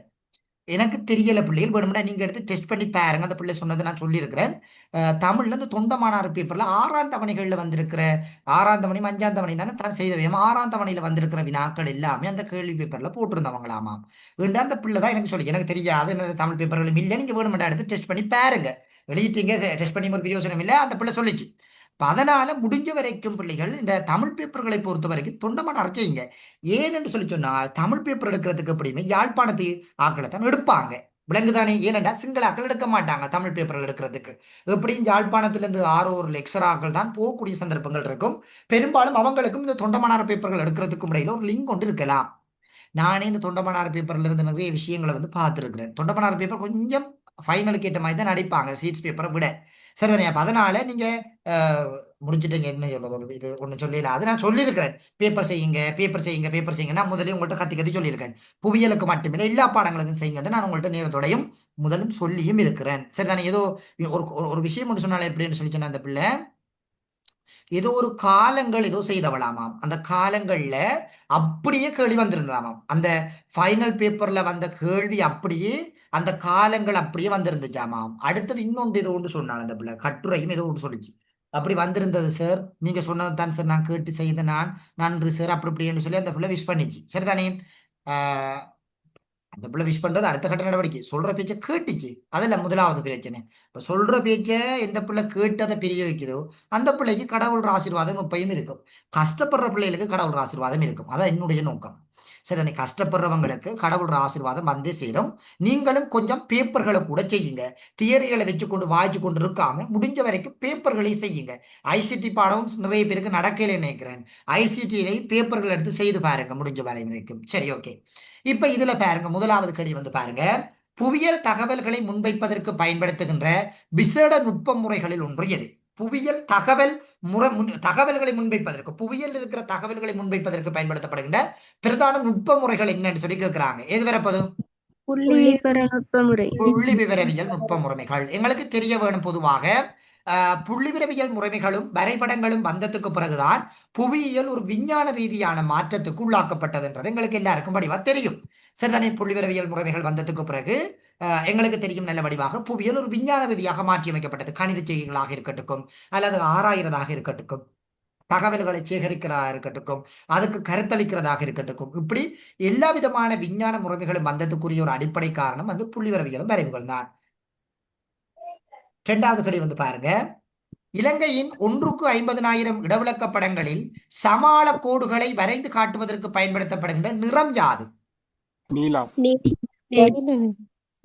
எனக்கு தெரியல பிள்ளைகள், வேணும்னா நீங்க எடுத்து டெஸ்ட் பண்ணி பாருங்க. அந்த பிள்ளை சொன்னதை நான் சொல்லியிருக்கிறேன். தமிழ்ல இந்த தொண்டமானார் பேப்பர்ல 6ஆம் தவணைகள்ல வந்திருக்கிற 6ஆம் தவணையும் 5ஆம் தவணையும் தானே தான் செய்தவையும் 6ஆம் தவணையில வந்திருக்கிற வினாக்கள் எல்லாமே அந்த கேள்வி பேப்பர்ல போட்டிருந்தவங்களாமா. அந்த பிள்ளை தான் எனக்கு சொல்லி, எனக்கு தெரியாது, என்ன தமிழ் பேப்பர்களும் இல்லை, நீங்க வேணுமெண்டா எடுத்து டெஸ்ட் பண்ணி பாருங்க, எழுதிட்டீங்க, டெஸ்ட் பண்ணி ஒரு பிரயோசனம் இல்லை, அந்த பிள்ளை சொல்லிச்சு. அதனால முடிஞ்ச வரைக்கும் பிள்ளைகள் இந்த தமிழ் பேப்பர்களை பொறுத்த வரைக்கும் தொண்டமானார் செய்யுங்க. ஏன் என்று சொல்லி சொன்னால், தமிழ் பேப்பர் எடுக்கிறதுக்கு எப்படியுமே யாழ்ப்பாணத்து ஆக்களை தான் எடுப்பாங்க. விலங்குதானே? ஏனென்றா சிங்கள ஆக்கள் எடுக்க மாட்டாங்க தமிழ் பேப்பர்கள் எடுக்கிறதுக்கு. எப்படியும் யாழ்ப்பாணத்திலிருந்து 6 ஒரு லெக்சராக்கள் தான் போகக்கூடிய சந்தர்ப்பங்கள் இருக்கும். பெரும்பாலும் அவங்களுக்கும் இந்த தொண்டமானார் பேப்பர்கள் எடுக்கிறதுக்கும் இடையில ஒரு லிங்க் கொண்டு இருக்கலாம். நானே இந்த தொண்டமானார் பேப்பர்ல இருந்து நிறைய விஷயங்களை வந்து பார்த்துருக்கிறேன். தொண்டமானார் பேப்பர் கொஞ்சம் ஃபைனலுக்கு ஏற்ற மாதிரி தான் நடிப்பாங்க சீட்ஸ் பேப்பரை விட. சரிதானே? அப்ப அதனால நீங்க முடிச்சுட்டீங்க, என்ன சொல்றது, ஒரு இது ஒண்ணு சொல்லல, அது நான் சொல்லியிருக்கிறேன். பேப்பர் செய்யுங்க, பேப்பர் செய்யுங்க, பேப்பர் செய்யுங்க. நான் முதலே உங்கள்கிட்ட கத்தி கத்தி சொல்லியிருக்கேன். புவியியலுக்கு மட்டுமில்லை எல்லா பாடங்களுக்கும் செய்யுங்க நான் உங்கள்கிட்ட நேரத்தோடையும் முதலும் சொல்லியும் இருக்கிறேன். சரிதானே? ஏதோ ஒரு ஒரு விஷயம் ஒன்று சொன்னாலே எப்படின்னு சொல்லி சொன்ன அந்த பிள்ளை ஏதோ ஒரு காலங்கள் ஏதோ செய்தவளாமாம். அந்த காலங்கள்ல அப்படியே கேள்வி வந்திருந்ததாமாம். அந்த ஃபைனல் பேப்பர்ல வந்த கேள்வி அப்படியே அந்த காலங்கள் அப்படியே வந்திருந்துச்சாமாம். அடுத்தது இன்னொன்று ஏதோ ஒன்று சொன்னாள் அந்த பிள்ளை, கட்டுரையும் ஏதோ ஒன்று சொல்லிச்சு. அப்படி வந்திருந்தது சார், நீங்க சொன்னது தான் சார், நான் கேட்டு செய்த நான், நன்றி சார், அப்படி இப்படின்னு சொல்லி அந்த பிள்ளை விஷ் பண்ணிச்சு. சரிதானே? ஆஹ் அந்த பிள்ளை விஷ் பண்றது அடுத்த கட்ட நடவடிக்கை. சொல்ற பேச்சை கேட்டுச்சு, அதெல்லாம் முதலாவது பிரச்சனை. இப்ப சொல்ற பேச்சை எந்த பிள்ளை கேட்டு அதை பிரிய வைக்குதோ அந்த பிள்ளைக்கு கடவுள் ஆசீர்வாதம் எப்பயும் இருக்கும். கஷ்டப்படுற பிள்ளைகளுக்கு கடவுள் ஆசீர்வாதம் இருக்கும். அதான் என்னுடைய நோக்கம். சரி, கஷ்டப்படுறவங்களுக்கு கடவுள் ஆசீர்வாதம் வந்தே சேரும். நீங்களும் கொஞ்சம் பேப்பர்களை கூட செய்யுங்க. தியரிகளை வச்சு கொண்டு வாய்ச்சி கொண்டு இருக்காம முடிஞ்ச வரைக்கும் பேப்பர்களையும் செய்யுங்க. ஐசிடி பாடமும் நிறைய பேருக்கு நடக்கல நினைக்கிறேன். ஐசிடியிலை பேப்பர்கள் எடுத்து செய்து பாருங்க முடிஞ்ச வரை வரைக்கும். சரி, ஓகே. இப்ப இதுல பாருங்க, முதலாவது கேள்வி வந்து பாருங்க, புவியியல் தகவல்களை முன்வைப்பதற்கு பயன்படுத்துகின்ற விசேட நுட்ப முறைகளில் ஒன்று எது? புவியியல் தகவல்களை முன்வைப்பதற்கு, புவியியல் இருக்கிற தகவல்களை முன்வைப்பதற்கு பயன்படுத்தப்படுகின்ற பிரதான நுட்ப முறைகள் என்னன்னு சொல்லி கேட்கிறாங்க. எது வரப்போது? புள்ளி விவர நுட்ப முறை. புள்ளி விவரவியல் நுட்ப முறைமைகள். எங்களுக்கு தெரிய வேணும் பொதுவாக புள்ளிவிரவியல் முறைமைகளும் வரைபடங்களும் வந்ததுக்கு பிறகுதான் புவியியல் ஒரு விஞ்ஞான ரீதியான மாற்றத்துக்கு உள்ளாக்கப்பட்டதுன்றது எங்களுக்கு எல்லாருக்கும் வடிவா தெரியும். சரிதானே? புள்ளிவிரவியல் முறைமைகள் வந்ததுக்கு பிறகு எங்களுக்கு தெரியும் நல்ல வடிவாக புவியியல் ஒரு விஞ்ஞான ரீதியாக மாற்றி அமைக்கப்பட்டது. கணித செய்கைகளாக இருக்கட்டும், அல்லது ஆராய்றதாக இருக்கட்டும், தகவல்களை சேகரிக்கிறதா இருக்கட்டும், அதுக்கு கருத்தளிக்கிறதாக இருக்கட்டும், இப்படி எல்லா விதமான விஞ்ஞான முறைமைகளும் வந்ததுக்குரிய ஒரு அடிப்படை காரணம் வந்து புள்ளிவிரவியலும் வரைவுகள் தான். 2வது கடி வந்து பாருங்க. இலங்கையின் 1/50,000 இடவிலக்க படங்களில் சமாள கோடுகளை வரைந்து காட்டுவதற்கு பயன்படுத்தப்படுகின்ற நிறம் யாது? நீலம்.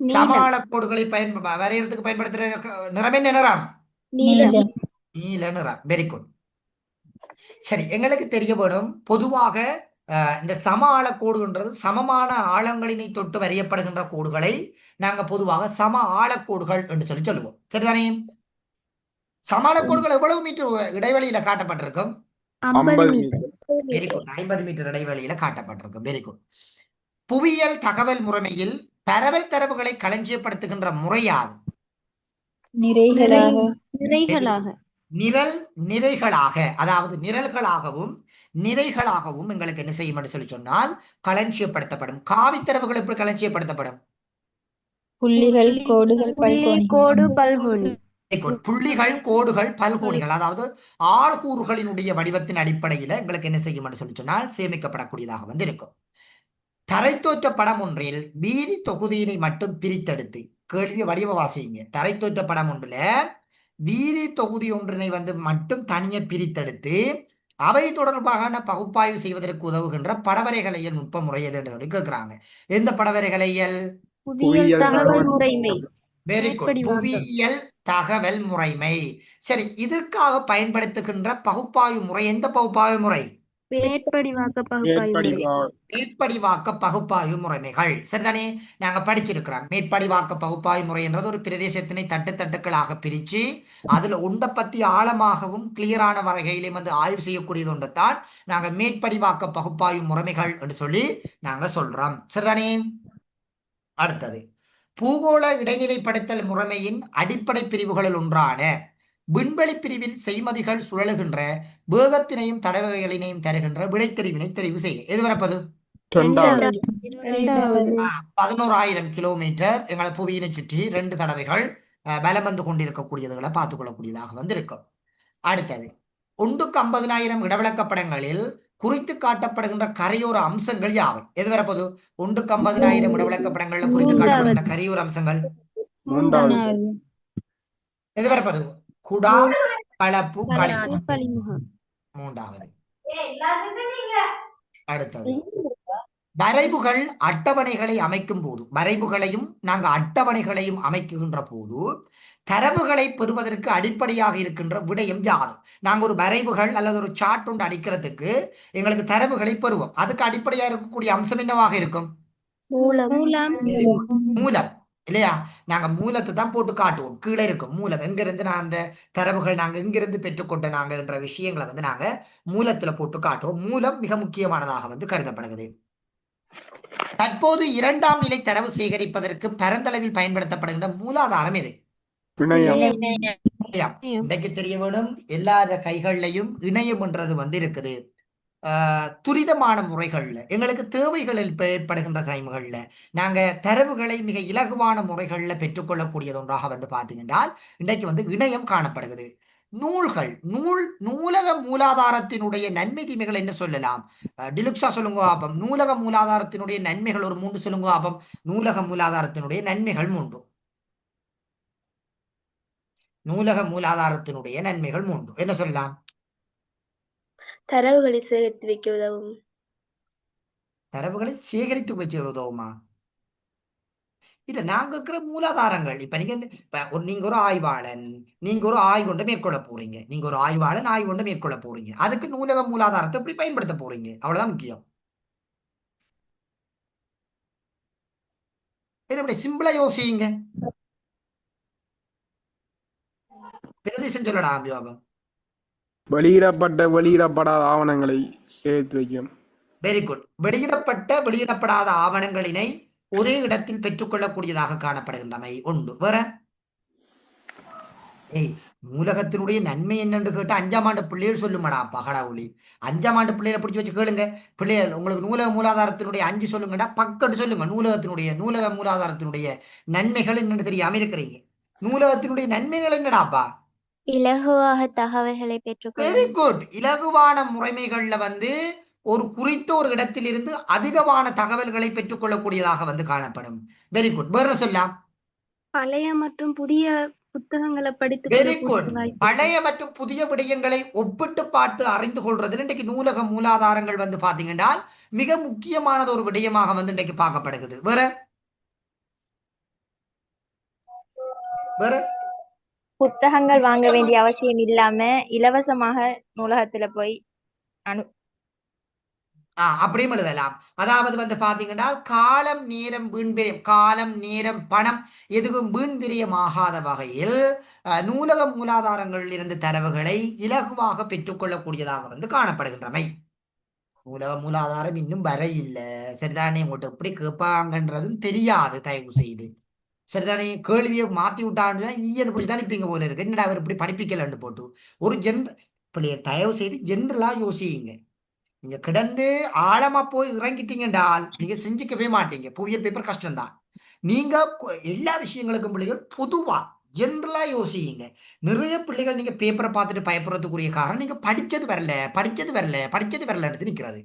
நீலம். சமாள கோடுகளை வரையறதுக்கு பயன்படுத்துற நிறம் என்ன நிறம்? நீலம். நீல நிறம். Very good. சரி, எங்களுக்கு தெரிய வேணும் பொதுவாக இந்த சம ஆழ கோடுன்றது சமமான ஆழங்களினை தொட்டு வரையப்படுகின்ற கோடுகளை நாங்க பொதுவாக சம ஆழக்கோடுகள் என்று சொல்லுவோம். சரிதானே? சம ஆழக்கோடுகள் எவ்வளவு மீட்டர் இடைவெளியில காட்டப்பட்டிருக்கும்? 50 மீட்டர். Very good. 50 மீட்டர் இடைவெளியில காட்டப்பட்டிருக்கும். Very good. புவியியல் தகவல் முறைமையில் பரவல் தரவுகளை களஞ்சியப்படுத்துகின்ற முறையாது? நிறைகளாக நிறைகளாக, அதாவது நிரல்களாகவும் நிறைகளாகவும் எங்களுக்கு என்ன செய்யும் என்று சொல்லி சொன்னால் களஞ்சியப்படுத்தப்படும். காவித்தரவுகள் எப்படி களஞ்சியப்படுத்தப்படும்? புள்ளிகள், கோடுகள், கோடு பல்கோணி. புள்ளிகள், கோடுகள், பல்கோணிகள், அதாவது ஆள்கூறுகளினுடைய வடிவத்தின் அடிப்படையில எங்களுக்கு என்ன செய்யும் என்று சொல்லி சொன்னால் சேமிக்கப்படக்கூடியதாக வந்து இருக்கும். தரைத்தோற்ற படம் ஒன்றில் வீதி தொகுதியினை மட்டும் பிரித்தெடுத்து, கேள்விய வடிவ வாசிங்க. தரைத்தோற்ற படம் ஒன்றுல வீதி தொகுதி ஒன்றினை வந்து மட்டும் தனியே பிரித்தெடுத்து அவை தொடர்பான பகுப்பாய்வு செய்வதற்கு உதவுகின்ற படவரைகலையல் நுட்ப முறை எது என்று சொல்லி கேட்கிறாங்க. எந்த படவரைகலையல்? புவியியல் தகவல் முறைமை. Very good. புவியியல் தகவல் முறைமை. சரி, இதற்காக பயன்படுத்துகின்ற பகுப்பாய்வு முறை எந்த பகுப்பாய்வு முறை? மேற்படிவாக்க பகுப்பாய்வு முறைமைகள். சரிதானே? நாங்க படிச்சிருக்கிறோம். மேற்படிவாக்க பகுப்பாய்வு முறை என்றது ஒரு பிரதேசத்தினை தட்டுக்களாக பிரிச்சு அதுல ஒன்றை பத்தி ஆழமாகவும் கிளியரான வகையிலும் வந்து ஆய்வு செய்யக்கூடியது ஒன்றைத்தான் நாங்க மேற்படிவாக்க பகுப்பாய்வு முறைமைகள் என்று சொல்லி நாங்க சொல்றோம். சரிதானே? அடுத்தது, பூகோள இடைநிலைப்படுத்தல் முறைமையின் அடிப்படை பிரிவுகளில் ஒன்றான விண்வெளி பிரிவில் செய்மதிகள் சுழலுகின்ற வேகத்தினையும் தடவைகளினையும் தருகின்ற விடைத்தெரிவினை தெரிவு செய்ய. எது வரப்பது? 11,000 கிலோமீட்டர் எங்களை புவியினை சுற்றி 2 தடவைகள் பலம் வந்து கொண்டிருக்கக்கூடியதுகளை பார்த்துக் கொள்ளக்கூடியதாக வந்து இருக்கும். அடுத்தது, 1/50,000 இடவிலக்க படங்களில் குறித்து காட்டப்படுகின்ற கரையோர அம்சங்கள் யாவை? எது வரப்போது? 1/50,000 இடவிலக்க படங்கள்ல குறித்து காட்டப்படுகின்ற கரையோர அம்சங்கள் எது வரப்போது? குடா, களப்பு, களிமுகம். 3வது. அடுத்தது, வரைவுகள் அட்டவணைகளை அமைக்கும் போது, வரைவுகளையும் நாங்க அட்டவணைகளையும் அமைக்கின்ற போது தரவுகளை பெறுவதற்கு அடிப்படையாக இருக்கின்ற விடயம் யாது? நாங்க ஒரு வரைவுகள் அல்லது ஒரு சார்ட் ஒன்று அடிக்கிறதுக்கு எங்களுக்கு தரவுகளை பெறுவோம். அதுக்கு அடிப்படையாக இருக்கக்கூடிய அம்சம் என்னவாக இருக்கும்? மூலம். இல்லையா? நாங்க மூலத்தை தான் போட்டு காட்டுவோம். கீழே இருக்கும் மூலம். எங்கிருந்து நான் அந்த தரவுகள் நாங்க எங்கிருந்து பெற்றுக்கொண்ட நாங்க என்ற விஷயங்களை வந்து நாங்க மூலத்துல போட்டு காட்டுவோம். மூலம் மிக முக்கியமானதாக வந்து கருதப்படுகிறது. தற்போது 2ஆம் நிலை தரவு சேகரிப்பதற்கு பரந்தளவில் பயன்படுத்தப்படுகின்ற மூலாதாரம் எது? இன்றைக்கு தெரிய வேணும், எல்லார கைகள்லையும் இணையம் என்றது வந்து இருக்குது. துரிதமான முறைகள்ல எங்களுக்கு தேவைகள் ஏற்படுகின்ற டைம்கள்ல நாங்க தரவுகளை மிக இலகுவான முறைகள்ல பெற்றுக்கொள்ளக்கூடியது ஒன்றாக வந்து பார்த்தீங்கன்றால் இன்றைக்கு வந்து இணையம் காணப்படுகிறது. நூல்கள், நூலக மூலாதாரத்தினுடைய நன்மை தீமைகள் என்ன சொல்லலாம்? டிலுக்ஸா சொல்லுங்க ஆபம். நூலக மூலாதாரத்தினுடைய நன்மைகள் ஒரு 3 சொல்லுங்க ஆபம். நூலக மூலாதாரத்தினுடைய நன்மைகள் 3. நூலக மூலாதாரத்தினுடைய நன்மைகள் 3 என்ன சொல்லலாம்? தரவுகளை சேகரித்து வைக்க உதவும். தரவுகளை சேகரித்து வைக்க உதவுமா? இல்ல, நாங்க இருக்கிற மூலாதாரங்கள். இப்ப நீங்க ஒரு ஆய்வாளன், நீங்க ஒரு ஆய்வு மேற்கொள்ள போறீங்க. நீங்க ஒரு ஆய்வாளன் ஆய்வு மேற்கொள்ள போறீங்க. அதுக்கு நூலக மூலாதாரத்தை எப்படி பயன்படுத்த போறீங்க? அவ்வளவுதான் முக்கியம். இப்படி சிம்பிளா யோசிங்க. பிரதேசம் சொல்லடா அபிவாபம். வெளியிடப்பட்ட வெளியிடப்படாத ஆவணங்களை சேர்த்து வைக்கும். Very good. வெளியிடப்படாத ஆவணங்களினை ஒரே இடத்தில் பெற்றுக்கொள்ளக்கூடியதாக காணப்படுகின்றமை உண்டு. வேற நூலகத்தினுடைய நன்மை என்னன்னு கேட்டா 5ஆம் ஆண்டு பிள்ளைகள் சொல்லுமாடா பகடாவுளி. 5ஆம் ஆண்டு பிள்ளைகளை பிடிச்சி வச்சு கேளுங்க. பிள்ளைகள் உங்களுக்கு நூலக மூலாதாரத்தினுடைய 5 சொல்லுங்கடா, பக்கத்து சொல்லுங்க. நூலக மூலாதாரத்தினுடைய நன்மைகள் என்னன்னு தெரியாம இருக்கிறீங்க. நூலகத்தினுடைய நன்மைகள் என்னடாப்பா? இலகுவாக தகவல்களை வெரி பெற்றுக்கொள்ளலாம். குட். இலகுவான முறைமைகள்ல வந்து ஒரு குறித்த ஒரு இடத்திலிருந்து அதிகமான தகவல்களை பெற்றுக்கொள்ளக்கூடியதாக வந்து காணப்படும். Very good. வேற சொல்லலாம். பழைய மற்றும் புதிய புத்தகங்களை படித்துக் வெரி குட். கொள்ளக்கூடிய வாய்ப்பு பழைய மற்றும் புதிய விடயங்களை ஒப்பிட்டு பார்த்து அறிந்து கொள்றது இன்றைக்கு நூலக மூலாதாரங்கள் வந்து பாத்தீங்கன்னா மிக முக்கியமானது ஒரு விடயமாக வந்து இன்றைக்கு பார்க்கப்படுகிறது. வேற வேற புத்தகங்கள் வாங்க வேண்டிய அவசியம் இல்லாம இலவசமாக நூலகத்துல போய் அனு அப்படியும் எழுதலாம். அதாவது வந்து பாத்தீங்கன்னா காலம் நேரம் வீண்விரயம், காலம் நேரம் பணம் எதுவும் வீண்விரயமாகாத வகையில் நூலக மூலாதாரங்களில் இருந்து தரவுகளை இலகுவாக பெற்றுக்கொள்ளக்கூடியதாக வந்து காணப்படுகின்றமை. நூலக மூலாதாரம் இன்னும் வர இல்ல. சரிதானே? உங்கள்கிட்ட எப்படி கேட்பாங்கன்றதும் தெரியாது. தயவு செய்து சரிதானே? கேள்வியை மாத்தி விட்டான்னு ஈயன் இப்படிதான் இப்ப இங்க போல இருக்கு. என்னடா அவர் இப்படி படிப்பிக்கலன்னு போட்டு ஒரு பிள்ளைய தயவு செய்து ஜென்ரலா யோசியுங்க. நீங்க கிடந்து ஆழமா போய் இறங்கிட்டீங்கன்றால் நீங்க செஞ்சுக்கவே மாட்டீங்க. புவியியல் பேப்பர் கஷ்டம்தான். நீங்க எல்லா விஷயங்களுக்கும் பிள்ளைகள் பொதுவா ஜென்ரலா யோசியுங்க. நிறைய பிள்ளைகள் நீங்க பேப்பரை பார்த்துட்டு பயப்படுறதுக்குரிய காரணம் நீங்க படிச்சது வரலன்னு நிக்கிறது.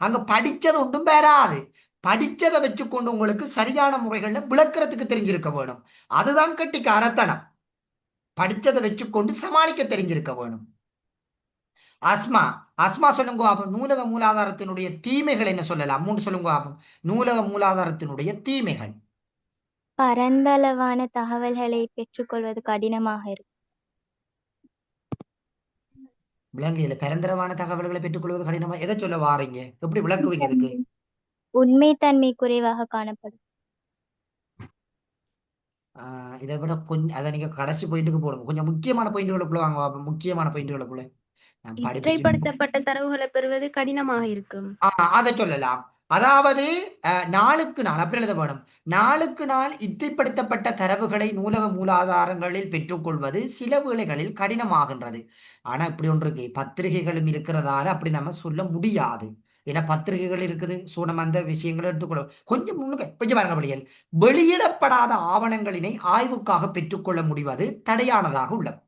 அங்க படிச்சது ஒன்றும் வராது. படிச்சதை வச்சுக்கொண்டு உங்களுக்கு சரியான முறைகள்ல விளக்குறதுக்கு தெரிஞ்சிருக்க வேணும். அதுதான் கெட்டிக்காரத்தனம். படிச்சதை வச்சுக்கொண்டு சமாளிக்க தெரிஞ்சிருக்க வேணும். அஸ்மா அஸ்மா சொல்லுங்க பாப்போம். நூலக மூலாதாரத்தினுடைய தீமைகள் என்ன சொல்லலாம்? 3 சொல்லுங்க பாப்போம். நூலக மூலாதாரத்தினுடைய தீமைகள். பரந்தளவான தகவல்களை பெற்றுக்கொள்வது கடினமாக இருக்கும். விலங்கையில பெருந்தரமான தகவல்களை பெற்றுக்கொள்வது கடினமா? எதை சொல்ல வாரீங்க? எப்படி விளக்குவீங்க இதுக்கு? உண்மைத்தன்மை குறைவாக காணப்படும். இதை விட கொஞ்சம் அதை நீங்க கடைசி பாயிண்ட்டுக்கு போடுங்க. கொஞ்சம் முக்கியமான பாயிண்ட்டுகளுக்குள்ள வாங்க பாப்போம். முக்கியமான பாயிண்ட்டுகளுக்குள்ள நான் படிப்பிச்சு இற்றைப்படுத்தப்பட்ட தரவுகளை பெறுவது கடினமாக இருக்கும். அதை சொல்லலாம். அதாவது நாளுக்கு நாள் அப்படி எழுத வேணும். நாளுக்கு நாள் இற்றைப்படுத்தப்பட்ட தரவுகளை நூலக மூலாதாரங்களில் பெற்றுக்கொள்வது சில வேளைகளில் கடினமாகின்றது. ஆனா இப்படி ஒன்று இருக்கு. பத்திரிகைகளும் இருக்கிறதால அப்படி நம்ம சொல்ல முடியாது. ஏன்னா பத்திரிகைகள் இருக்குது. சோ நம்ம அந்த விஷயங்களை எடுத்துக்கொள்ள கொஞ்சம் முன்னுக்கு கொஞ்சம் பாருங்க படிகள். வெளியிடப்படாத ஆவணங்களினை ஆய்வுக்காக பெற்றுக்கொள்ள முடிவது தடையானதாக உள்ளது.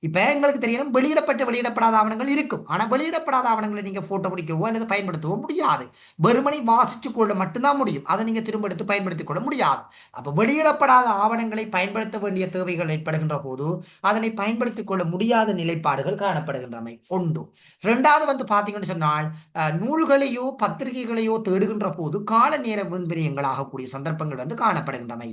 இப்ப எங்களுக்கு தெரியணும் வெளியிடப்படாத ஆவணங்கள் இருக்கும். ஆனா வெளியிடப்படாத ஆவணங்களை நீங்க போட்டோ பிடிக்கவோ அல்லது பயன்படுத்தவோ முடியாது. வெறுமனை வாசிச்சு கொள்ள மட்டும்தான் முடியும். அதை நீங்க திரும்ப எடுத்து பயன்படுத்திக் கொள்ள முடியாது. அப்ப வெளியிடப்படாத ஆவணங்களை பயன்படுத்த வேண்டிய தேவைகள் ஏற்படுகின்ற போது அதனை பயன்படுத்திக் கொள்ள முடியாத நிலைப்பாடுகள் காணப்படுகின்றமை ஒன்று. இரண்டாவது வந்து பாத்தீங்கன்னு சொன்னால் நூல்களையோ பத்திரிகைகளையோ தேடுகின்ற போது கால நேர வீண்விரயங்கள் ஆகக்கூடிய சந்தர்ப்பங்கள் வந்து காணப்படுகின்றமை.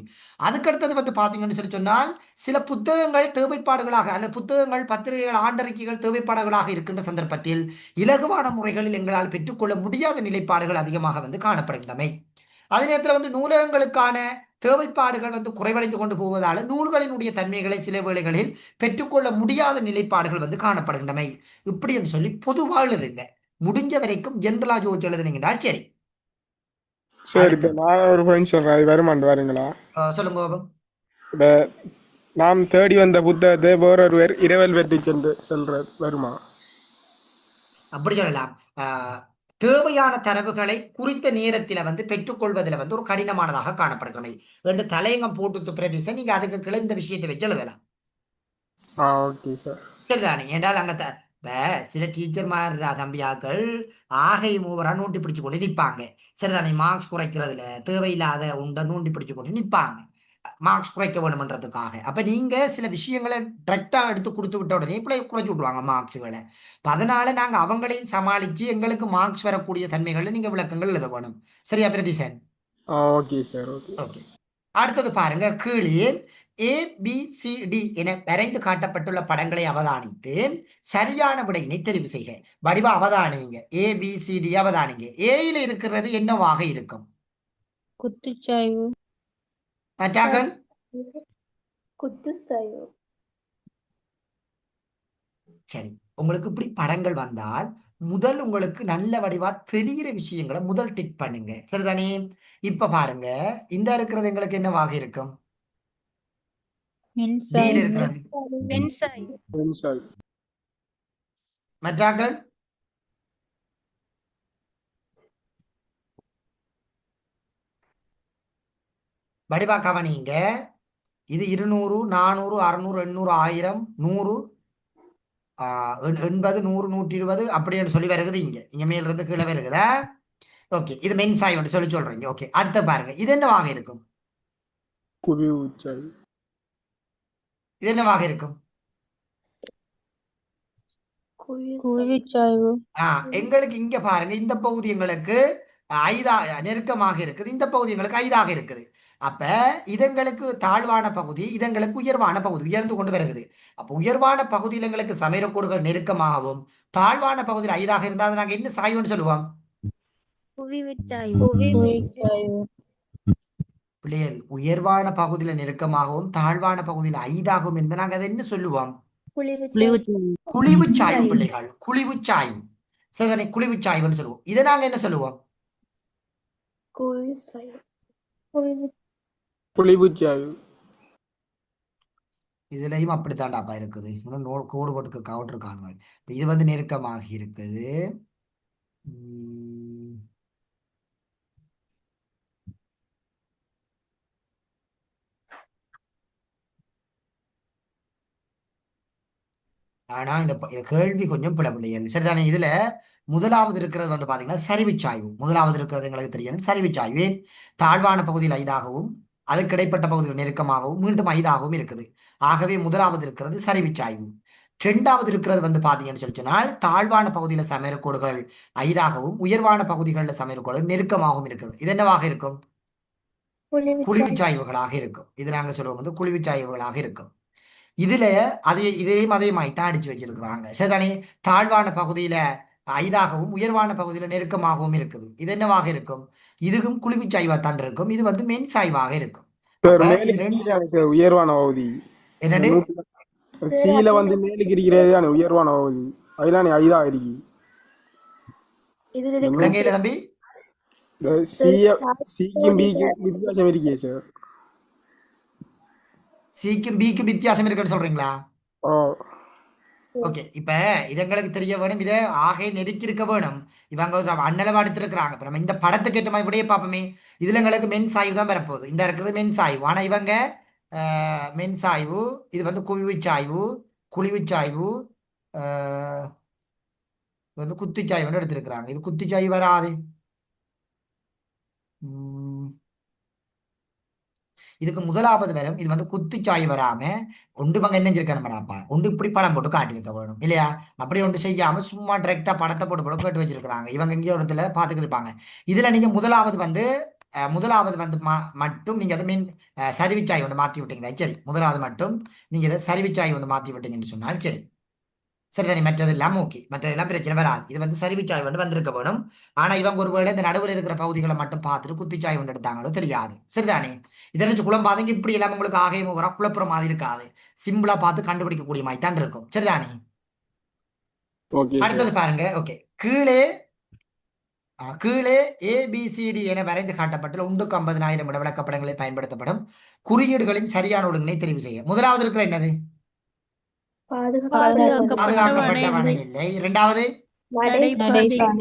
அதுக்கடுத்தது வந்து பாத்தீங்கன்னு சொன்னால் சில புத்தகங்கள் தேவைப்பாடுகளாக அல்லது புத்தகங்கள் பத்திரிகைகள் ஆண்டறிக்கைகள் தேவைப்பாடுகளாக இருக்கின்ற சந்தர்ப்பத்தில் இலகுவான முறைகளில் எங்களால் பெற்றுக்கொள்ள முடியாத நிலைப்பாடுகள் அதிகமாக வந்து காணப்படுகின்றமை. அதே நேரத்தில் வந்து நூலகங்களுக்கான தேவைப்பாடுகள் வந்து குறைவடைந்து கொண்டு போவதால நூல்களினுடைய தன்மைகளை சில வேளைகளில் பெற்றுக்கொள்ள முடியாத நிலைப்பாடுகள் வந்து காணப்படுகின்றமை. இப்படி என்று சொல்லி பொதுவாக எழுதுங்க. முடிஞ்ச வரைக்கும் ஜென்ரலா ஜோதிச்சு எழுதுனீங்கன்னா சரி. சரி, இப்போ நான் ஒரு பாயிண்ட் சொல்றேன். அது வருமாண்டு வரீங்களா? சொல்லுங்க பாபம். இப்போ நாம் தேடி வந்த புத்தகத்தை வேறொருவர் இரவல் வெற்றி சென்று சொல்றது வருமா? அப்படி சொல்லலாம். தேவையான தரவுகளை குறித்த நேரத்தில வந்து பெற்றுக்கொள்வதில் வந்து ஒரு கடினமானதாக காணப்படுகிறது என்று தலையங்கம் போட்டு பிரதிசை நீங்க அதுக்கு கிளந்த விஷயத்தை வச்சு எழுதலாம். Okay sir. சரிதானே? என்றால் அங்க இப்ப சில டீச்சர்மார் தம்பியாக்கள் ஆகை மூவரா நோண்டி பிடிச்சு கொண்டு நிற்பாங்க. சரிதானே? மார்க்ஸ் குறைக்கிறதுல தேவையில்லாத உண்டை நோண்டி பிடிச்சு கொண்டு நிற்பாங்க. மார்க்ஸ் குறைக்க வேணும்ன்றதுக்காக. அப்ப நீங்க சில விஷயங்களை டைரக்டா எடுத்து கொடுத்து விட்ட உடனே இப்படி குறைச்சு விட்டுருவாங்க மார்க்ஸுகளை. அதனால நாங்க அவங்களையும் சமாளிச்சு எங்களுக்கு மார்க்ஸ் வரக்கூடிய தன்மைகள்ல நீங்க விளக்கங்கள் எழுத வேணும். சரியா பிரதீசன்? Okay sir. ஓகே. அடுத்தது பாருங்க. கீழே ABCD என வரைந்து காட்டப்பட்டுள்ள படங்களை அவதானித்து சரியான விடையினை தெரிவு செய்க. வடிவ அவதானிங்க. ABCD அவதானிங்க. ஏயில இருக்கிறது என்னவாக இருக்கும்? குத்துச்சாய்வு. மற்றாக்கள் குத்துச்சாய்வு. சரி. உங்களுக்கு இப்படி படங்கள் வந்தால் முதல் உங்களுக்கு நல்ல வடிவா தெரிகிற விஷயங்களை முதல் டிக் பண்ணுங்க. சரிதானே? இப்ப பாருங்க. இந்த இருக்கிறது எங்களுக்கு என்னவாக இருக்கும்? டியில் மின்சாய்வு இருக்கிறது வெண்சாய் வெண்சாய் மற்றாக்கள் வடிவா கவனிங்க. இது 200 400 600 800 1000 100 80 100 120 அப்படின்னு சொல்லி வருகுது. இங்க மேல இருந்து கீழே வருகுதா? ஓகே, இது மென்சாய் வந்து சொல்லி சொல்றீங்க. ஓகே, அடுத்த பாருங்க. இது என்னவாக இருக்கும்? குவிவுச்சாய் இது என்னவாக இருக்கும்? குவிச்சாய்வு எங்களுக்கு இங்க பாருங்க, இந்த பகுதி எங்களுக்கு 5 நெருக்கமாக இருக்குது, இந்த பகுதி எங்களுக்கு 5 இருக்குது. அப்ப இதங்களுக்கு தாழ்வான பகுதி, இதங்களுக்கு உயர்வான பகுதி, உயர்ந்து கொண்டு வருகிறது. அப்ப உயர்வான பகுதியில் எங்களுக்கு சமயக்கோடுகள் நெருக்கமாகவும், தாழ்வான பகுதியில் 5 இருந்தால் அதை நாங்க என்ன சாய்வுன்னு சொல்லுவோம்? குவிவுச்சாய்வு குவிச்சாய்வு பிள்ளைகள், உயர்வான பகுதியில நெருக்கமாகவும் தாழ்வான பகுதியில் 5 இருந்தால் நாங்க அதை என்ன சொல்லுவோம்? குழிவு சாய்வு பிள்ளைகள், குழிவு சாய்வு. சரி, குழிவு சாய்வுன்னு சொல்லுவோம். இதை நாங்க என்ன சொல்லுவோம்? குளிவுச்சாய் இதுலயும் அப்படித்தாண்டாப்பா இருக்குது. இன்னும் கோடு போட்டுக்கு கவுட்ருக்காங்க. இது வந்து நெருக்கமாக இருக்குது. ஆனா இந்த கேள்வி கொஞ்சம் பிளபிள்ளையல் சரிதானே. இதுல முதலாவது இருக்கிறது வந்து பாத்தீங்கன்னா சரிவுச்சாய்வு. முதலாவது இருக்கிறது எங்களுக்கு தெரியும் சரிவுச்சாய்வு. தாழ்வான பகுதியில் 5 அதுக்கு இடைப்பட்ட பகுதியில் நெருக்கமாகவும் மீண்டும் 5 இருக்குது. ஆகவே முதலாவது இருக்கிறது சரிவுச்சாய்வு. 2வது இருக்கிறது வந்து பாத்தீங்கன்னு சொல்லி சொன்னால் தாழ்வான பகுதியில சமயக்கோடுகள் 5 உயர்வான பகுதிகளில் சமயக்கோடுகள் நெருக்கமாகவும் இருக்குது. இது என்னவாக இருக்கும்? குழிவுச்சாய்வுகளாக இருக்கும். இது நாங்க சொல்லுவோம் வந்து குழிவுச்சாய்வுகளாக இருக்கும். இதுல இதையும் அதையுமாய்த்தான் அடிச்சு வச்சிருக்கிறாங்க சரிதானே. தாழ்வான பகுதியில 5 உயர்வான பகுதியில நெருக்கமாகவும் இருக்குது. இது என்னவாக இருக்கும்? இதுவும் குளிர்ச்சாய்வாத்தான் இருக்கும். இது வந்து மென் சாய்வாக இருக்கும். உயர்வான பகுதி என்னது? சீல வந்து மேலுக்கு இருக்கிறது உயர்வான பகுதி, அதுதான் 5 இருக்கு. இலங்கையில தம்பி சிக்கும் பிக்கும் வித்தியாசம் இருக்கே சார். சிக்கும் பிக்கும் வித்தியாசம் இருக்குன்னு சொல்றீங்களா? ஓகே, இப்ப இது எங்களுக்கு தெரிய வேணும். இதை ஆகை நெருக்கி இருக்க வேணும். இவங்க அண்ணளவா எடுத்திருக்கிறாங்க. இப்ப நம்ம இந்த படத்துக்கு ஏற்ற மாதிரி இப்படியே பார்ப்போமே. இதுல எங்களுக்கு மென் சாய்வு தான் வரப்போகுது. இந்த இருக்கிறது மென் சாய்வு. ஆனா இவங்க மென் சாய்வு, இது வந்து குவிவுச்சாய்வு, குழிவுச்சாய்வு, வந்து குத்துச்சாய்வு எடுத்திருக்கிறாங்க. இது குத்துச்சாய்வு வராது. இதுக்கு முதலாவது வரும். இது வந்து குத்துச்சாய்வு வராம ஒன்று இவங்க என்ன செஞ்சிருக்கணும்டாப்பா, ஒன்று இப்படி படம் போட்டு காட்டியிருக்க வேணும் இல்லையா? அப்படி ஒன்று செய்யாம சும்மா டைரக்டா படத்தை போட்டு போட்டு கேட்டு வச்சிருக்கிறாங்க. இவங்க எங்கேயோ இடத்துல பாத்துக்கிட்டு இருப்பாங்க. இதுல நீங்க முதலாவது வந்து மட்டும் நீங்க அதை மீன் சரிவிச்சாய் ஒன்று மாத்தி விட்டீங்களா? சரி, முதலாவது மட்டும் நீங்க இதை சரிவிச்சாய் ஒன்று மாத்தி விட்டீங்கன்னு சொன்னால் சரி சரிதானே. மற்றதெல்லாம் ஓகே, மற்றதெல்லாம் பிரச்சனை வராது. இது வந்து சரிவிச்சாய் வந்து வந்திருக்க வேணும். ஆனா இவங்க ஒருவேளை இந்த நடுவில் இருக்கிற பகுதிகளை மட்டும் பார்த்துட்டு குத்திச்சாய் ஒன்று எடுத்தாங்களோ தெரியாது சரிதானே. இதெல்லாம் குழம்பாதீங்க. இப்படி எல்லாம் உங்களுக்கு ஆகையும் வர குழப்புற மாதிரி இருக்காது. சிம்பிளா பார்த்து கண்டுபிடிக்கக்கூடிய மாதிரி தான் இருக்கும் சரிதானே. அடுத்தது பாருங்க. ஓகே, கீழே ABCD என வரைந்து காட்டப்பட்டுள்ள 150,000 இட விளக்கப்படங்களில் பயன்படுத்தப்படும் குறியீடுகளின் சரியான ஒழுங்கினை தெரிவு செய்ய. முதலாவது இருக்கிற என்னது? பாதுகாக்கப்பட்ட வனை இல்லை. இரண்டாவது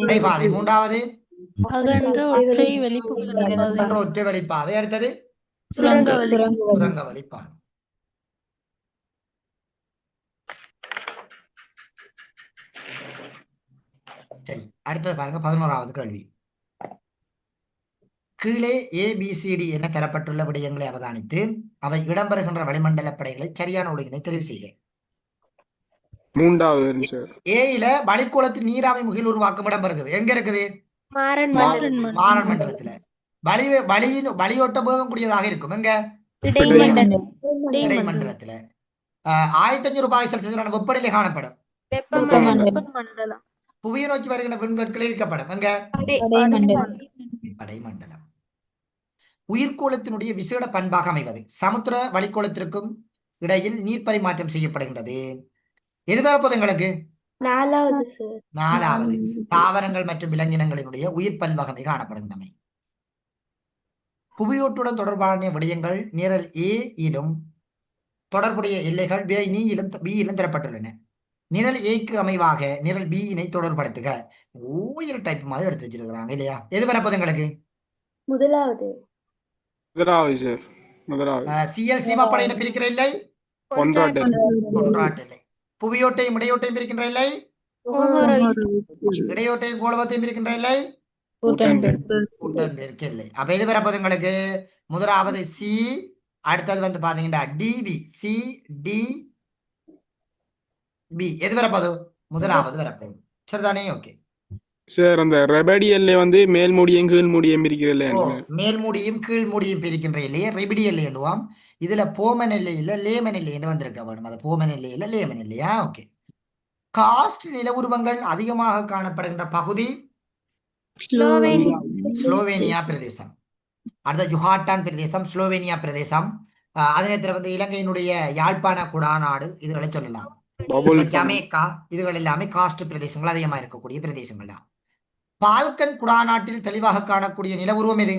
நடைபாதை. மூன்றாவது ஒற்றை ஒற்றை வழிப்பாதை. அடுத்தது சுரங்க வழிப்பாதை. சரி, அடுத்தது பாருங்க. 11வது கேள்வி. கீழே ABCD என தரப்பட்டுள்ள விடயங்களை அவதானித்து அவை இடம்பெறுகின்ற வளிமண்டல படைகளை சரியான ஒழுங்கினை தெரிவு செய்ய. மூன்றாவது ஏயில வளிக்கோளத்தில் நீராவி முகில் உருவாக்கம் இடம்பெறுகிறது. எங்க இருக்குது? மாறன் மண்டலத்துல. வளியோட்ட போகக்கூடியதாக இருக்கும். எங்க? இடைமண்டலத்துல. 1500 பாகை செல்சியஸ் வெப்பநிலை காணப்படும். புவியை நோக்கி வருகின்ற விண்கற்கள் ஈர்க்கப்படும். எங்க? படைமண்டலம். உயிர்கோளத்தினுடைய விசேட பண்பாக அமைவது. சமுத்திர வளிக்கோளத்திற்கும் இடையில் நீர் பரிமாற்றம் செய்யப்படுகின்றது. எது வரப்போது எங்களுக்கு? 4வது தாவரங்கள் மற்றும் விலங்கினங்களினுடைய உயிர் பல்வகமை காணப்படுகின்றன. புவியோட்டுடன் தொடர்பான விடயங்கள் நிரல் A யிலும் தொடர்புடைய எல்லைகள் விலை பியிலும் தரப்பட்டுள்ளன. நிரல் ஏக்கு அமைவாக நிரல் பியினை தொடர்படுத்துக. ஓயிரு டைப் மாதிரி எடுத்து வச்சிருக்கிறாங்க இல்லையா? எது வரப்போது எங்களுக்கு? முதலாவது. முதலாவது சார், முதலாவது. சிஎல் சீமாப்படையின பிரிக்கிற இல்லை, கொன்றாட்டு கொன்றாட்டு இல்லை. புவியோட்டையும் இடையோட்டையும் பிரிக்கின்ற இல்லை, இடையோட்டையும் கோளவத்தையும் பிரிக்கின்ற இல்லை, கூட்டன்பெருக்கு இல்லை. அப்ப எது வரப்போது எங்களுக்கு? முதலாவது சி, அடுத்தது வந்து பாத்தீங்கன்னா டிவி, சி டி பி. எது வரப்போது? முதலாவது வரப்போகுது. சரிதானே? Okay sir. அந்த ரெபடியல்ல வந்து மேல் மூடியும் கீழ் மூடியும் இருக்கிறல்ல, ஓ, மேல் மூடியும் கீழ் மூடியும் பிரிக்கின்ற இல்லையே ரெபிடி எல்லை எண்ணுவாம். இதுல போமன் எல்லை இல்ல லேமன் எல்லைன்னு வந்திருக்க வேணும். அது போமன் எல்லை இல்ல லேமன் இல்லையா? ஓகே. காஸ்ட் நில உருவங்கள் அதிகமாக காணப்படுகின்ற பகுதி ஸ்லோவேனியா பிரதேசம். அடுத்த யுஹாட்டான் பிரதேசம், ஸ்லோவேனியா பிரதேசம். அதே நேரத்தில் வந்து இலங்கையினுடைய யாழ்ப்பாண குடாநாடு இதுகளை சொல்லலாம். ஜமேக்கா இதுகள் எல்லாமே காஸ்ட் பிரதேசங்கள் அதிகமாக இருக்கக்கூடிய பிரதேசங்கள் தான். பால்கன் குடாநாட்டில் தெளிவாக காணக்கூடிய நில உருவம் எது?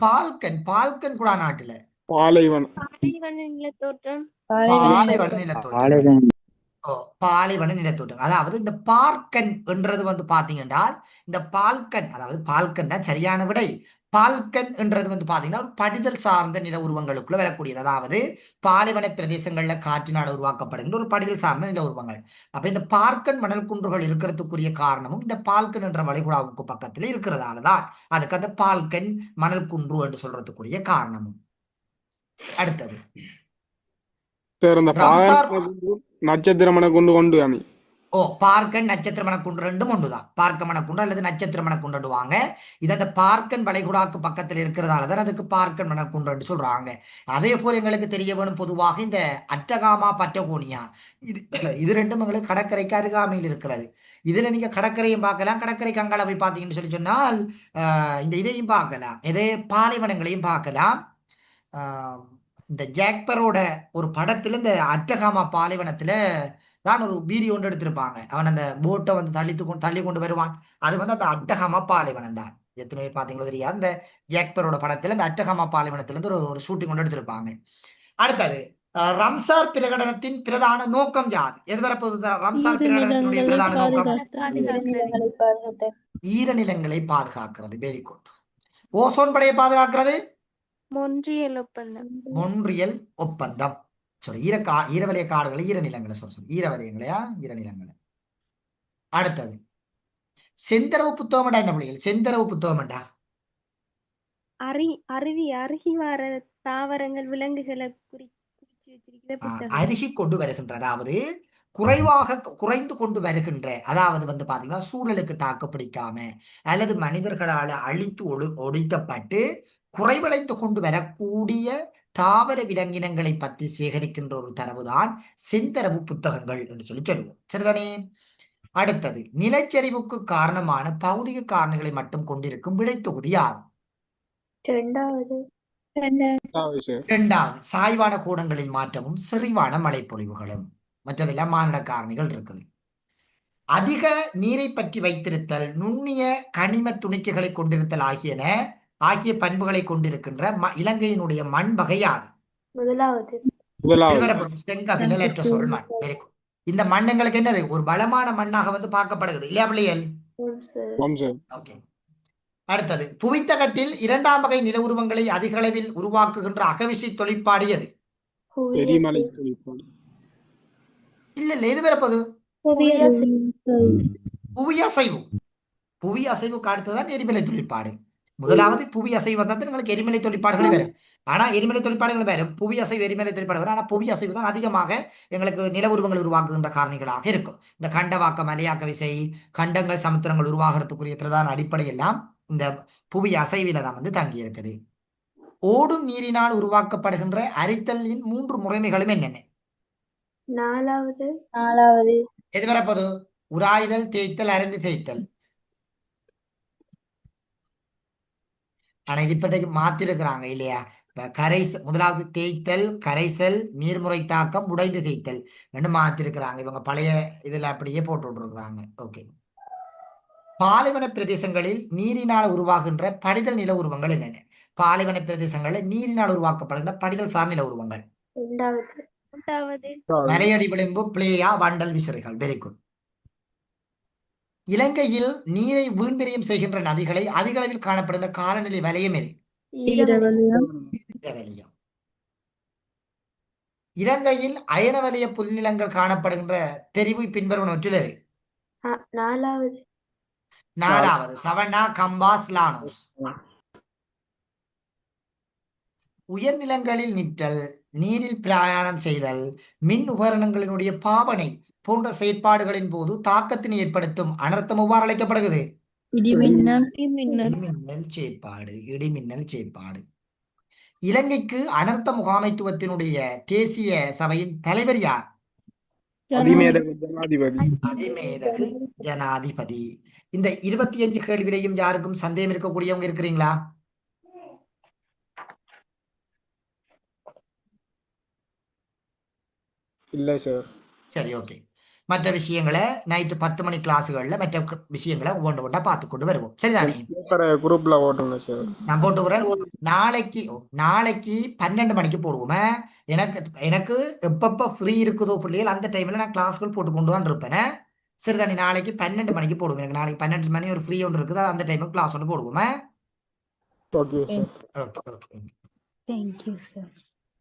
பால்கன் பால்கன் குடாநாட்டுல பாலைவனம், பாலைவன நிலத்தோற்றம். பாலைவன நிலத்தோற்றம். அதாவது இந்த பார்க்கன் என்றது வந்து பாத்தீங்கன்னா இந்த பால்கன், அதாவது பால்கன் தான் சரியான விடை. பால்கன் என்றது வந்து பாத்தீங்கன்னா ஒரு படிதல் சார்ந்த நில உருவங்களுக்குள்ள வரக்கூடியது. அதாவது பாலைவன பிரதேசங்கள்ல காற்றினால் உருவாக்கப்படுகின்ற ஒரு படிதல் சார்ந்த நில உருவங்கள். அப்ப இந்த பார்க்கன் மணல் குன்றுகள் இருக்கிறதுக்குரிய காரணமும் இந்த பால்கன் என்ற வளைகுடாவுக்கு பக்கத்துல இருக்கிறதாலதான் அதுக்கு அந்த பால்கன் மணல் குன்று என்று சொல்றதுக்குரிய காரணமும். அடுத்தது நட்சத்திரமனை கொண்டு அணி. பார்க்கன் நட்சத்திர மணக்குன்று ரெண்டும் ஒன்றுதான். பார்க்க மணக்குன்று அல்லது நட்சத்திர மணக்குண்டுவாங்க. இது அந்த பார்க்கன் வளைகுடாக்கு பக்கத்தில் இருக்கிறதாலதான் அதுக்கு பார்க்கன் மணக்குன்று சொல்றாங்க. அதே போல எங்களுக்கு தெரிய வேணும், பொதுவாக இந்த அட்டகாமா பட்டகோனியா இது ரெண்டும் எங்களுக்கு கடற்கரைக்கு அருகாமையில் இருக்கிறது. இதுல நீங்க கடற்கரையும் பார்க்கலாம், கடற்கரைக்கு அங்கால போய் பார்த்தீங்கன்னு சொன்னால் இந்த இதையும் பார்க்கலாம், இதே பாலைவனங்களையும் பார்க்கலாம். இந்த ஜாக்பரோட ஒரு படத்துல இந்த அட்டகாமா பாலைவனத்துல தான் ஒரு வீடியோ ஒன்று எடுத்திருப்பாங்க. அவன் அந்த போட்டை வந்து தள்ளி கொண்டு வருவான். அது வந்து அந்த அட்டகாமா பாலைவனம் தான். எத்தனை பேர் பாத்தீங்களோ தெரியாது. அந்த ஜாக்பரோட படத்துல இந்த அட்டகாமா பாலைவனத்துல இருந்து ஒரு ஷூட்டிங் கொண்டு எடுத்திருப்பாங்க. அடுத்தது ரம்சார் பிரகடனத்தின் பிரதான நோக்கம் யாது? எது வரப்போது? ரம்சார் பிரகடனத்தினுடைய பிரதான நோக்கம் ஈரநிலங்களை பாதுகாக்கிறது. Very good. ஓசோன் படையை பாதுகாக்கிறது. மொன்றியல் ஒப்பந்தம். sorry, ஈரவலய காடுகளை ஈரநிலங்களை ஈரவலயங்களையா ஈரநிலங்களை. அடுத்தது செந்தரவு புத்தகம்டா என்ன பிள்ளைகள்? செந்தரவு புத்தகம்டா அருகிவார தாவரங்கள் விலங்குகளை குறிச்சு வச்சிருக்கிற அருகி கொண்டு வருகின்ற, அதாவது குறைந்து கொண்டு வருகின்ற, அதாவது வந்து பாத்தீங்கன்னா சூழலுக்கு தாக்கு பிடிக்காம அல்லது மனிதர்களால் அழித்து ஒழிக்கப்பட்டு குறைவடைந்து கொண்டு வரக்கூடிய தாவர விலங்கினங்களை பற்றி சேகரிக்கின்ற ஒரு தரவுதான் செந்தரவு புத்தகங்கள் என்று சொல்லுவோம். சரிதானே? அடுத்தது நிலச்சரிவுக்கு காரணமான பௌதிக காரணிகளை மட்டும் கொண்டிருக்கும் விடைத்தொகுதி யார்? இரண்டாவது சாய்வான கூடங்களின் மாற்றமும் செறிவான மழைப்பொழிவுகளும். மற்றதெல்லாம் மானிட காரணிகள் இருக்குது. அதிக நீரை பற்றி வைத்திருத்தல், நுண்ணிய கனிம துணிக்கைகளை கொண்டிருத்தல் ஆகிய பண்புகளை கொண்டிருக்கின்ற இலங்கையினுடைய மண் வகை யாது? செங்கபிலற்ற சொல் மண். இந்த மண் எங்களுக்கு என்னது? ஒரு பலமான மண்ணாக வந்து பார்க்கப்படுகிறது இல்லையா பிள்ளைகள்? அடுத்தது புவித்தகட்டில் இரண்டாம் வகை நில உருவங்களை அதிக அளவில் உருவாக்குகின்ற அகவிசை தொழிற்பாடு எது? இல்ல எது வரப்போது? புவி அசைவு. புவி அசைவுக்கு அடுத்ததான் எரிமலை தொழிற்பாடு. முதலாவது புவி அசைவு வந்தா உங்களுக்கு எரிமலை தொழிற்பாடுகள் வரும். ஆனா எரிமலை தொழிற்பாடுகள் வரும், புவி அசைவு எரிமலை தொழிற்பாடு வரும். ஆனா புவி அசைவு தான் அதிகமாக எங்களுக்கு நில உருவங்கள் உருவாக்குகின்ற காரணிகளாக இருக்கும். இந்த கண்டவாக்க மலையாக்க விசை, கண்டங்கள் சமுத்திரங்கள் உருவாகிறதுக்குரிய பிரதான அடிப்படை எல்லாம் இந்த புவி அசைவில தான் வந்து தங்கி இருக்குது. ஓடும் நீரினால் உருவாக்கப்படுகின்ற அரித்தலின் 3 முறைமைகளும் என்னென்ன? நாலாவது எது வரப்போது? உராய்தல், தேய்த்தல், அரைந்து தேய்த்தல். ஆனா இது இப்ப மாத்திருக்கிறாங்க இல்லையா? இப்ப முதலாவது தேய்த்தல், கரைசல், நீர்முறை தாக்கம், உடைந்து தேய்த்தல் ரெண்டு மாத்திருக்கிறாங்க. இவங்க பழைய இதுல அப்படியே போட்டு விட்டுருக்குறாங்க. ஓகே. பாலைவன பிரதேசங்களில் நீரினால் உருவாகின்ற படிதல் நில உருவங்கள் என்னென்ன? பாலைவன பிரதேசங்களில் நீரினால் உருவாக்கப்படுகின்ற படிதல் சார் நில உருவங்கள். இரண்டாவது. மூன்றாவது. மலையடி விளிம்பு, பிளேயா, வண்டல் விசிறிகள். Very good. இலங்கையில் நீரை வீண்விரயம் செய்கின்ற நதிகளை அதிக அளவில் காணப்படுகின்ற காலநிலை வலயம் எது? ஈரவலயம். ஈரவலயம். இலங்கையில் அயனவலய புல்நிலங்கள் காணப்படுகின்ற தெரிவு பின்வருவனவற்றில் எது? நாலாவது. நாலாவது. Savanna, compass, Llanos. உயர்நிலங்களில் நிற்றல், நீரில் பிரயாணம் செய்தல், மின் உபகரணங்களினுடைய பாவனை போன்ற செயற்பாடுகளின் போது தாக்கத்தினை ஏற்படுத்தும் அனர்த்தம் எவ்வாறு அழைக்கப்படுகிறது? இடிமின்னல். இடிமின்னல் செயற்பாடு. இடிமின்னல் செயற்பாடு. இலங்கைக்கு அனர்த்த முகாமைத்துவத்தினுடைய தேசிய சபையின் தலைவர் யார்? அதிமேதகு ஜனாதிபதி. அதிமேதகு ஜனாதிபதி. இந்த 25 கேள்வியிலையும் யாருக்கும் சந்தேகம் இருக்கக்கூடியவங்க இருக்கிறீங்களா? இல்லை சார். சரி, ஓகே. மற்ற விஷயங்களை நைட்டு 10 மணி கிளாஸுகளில் மற்ற விஷயங்களை ஒவ்வொன்று ஒன்றா பார்த்து கொண்டு வருவோம். சரிதானே? குரூப்ல ஓட்டுங்க சார். நான் போட்டு வரேன். நாளைக்கு 12 மணிக்கு போடுவோமே. எனக்கு எப்பப்ப ஃப்ரீ இருக்குதோ பிள்ளைகள் அந்த டைம்ல நான் கிளாஸ்கள் போட்டு கொண்டு தான் இருப்பேன். சரிதானே? நாளைக்கு 12 மணிக்கு போடுவோம். எனக்கு நாளைக்கு 12 மணி ஒரு ஃப்ரீ ஒன்று இருக்குது. அந்த டைமுக்கு கிளாஸ் ஒன்று போடுவோமே. Okay sir. Okay. Thank you, sir.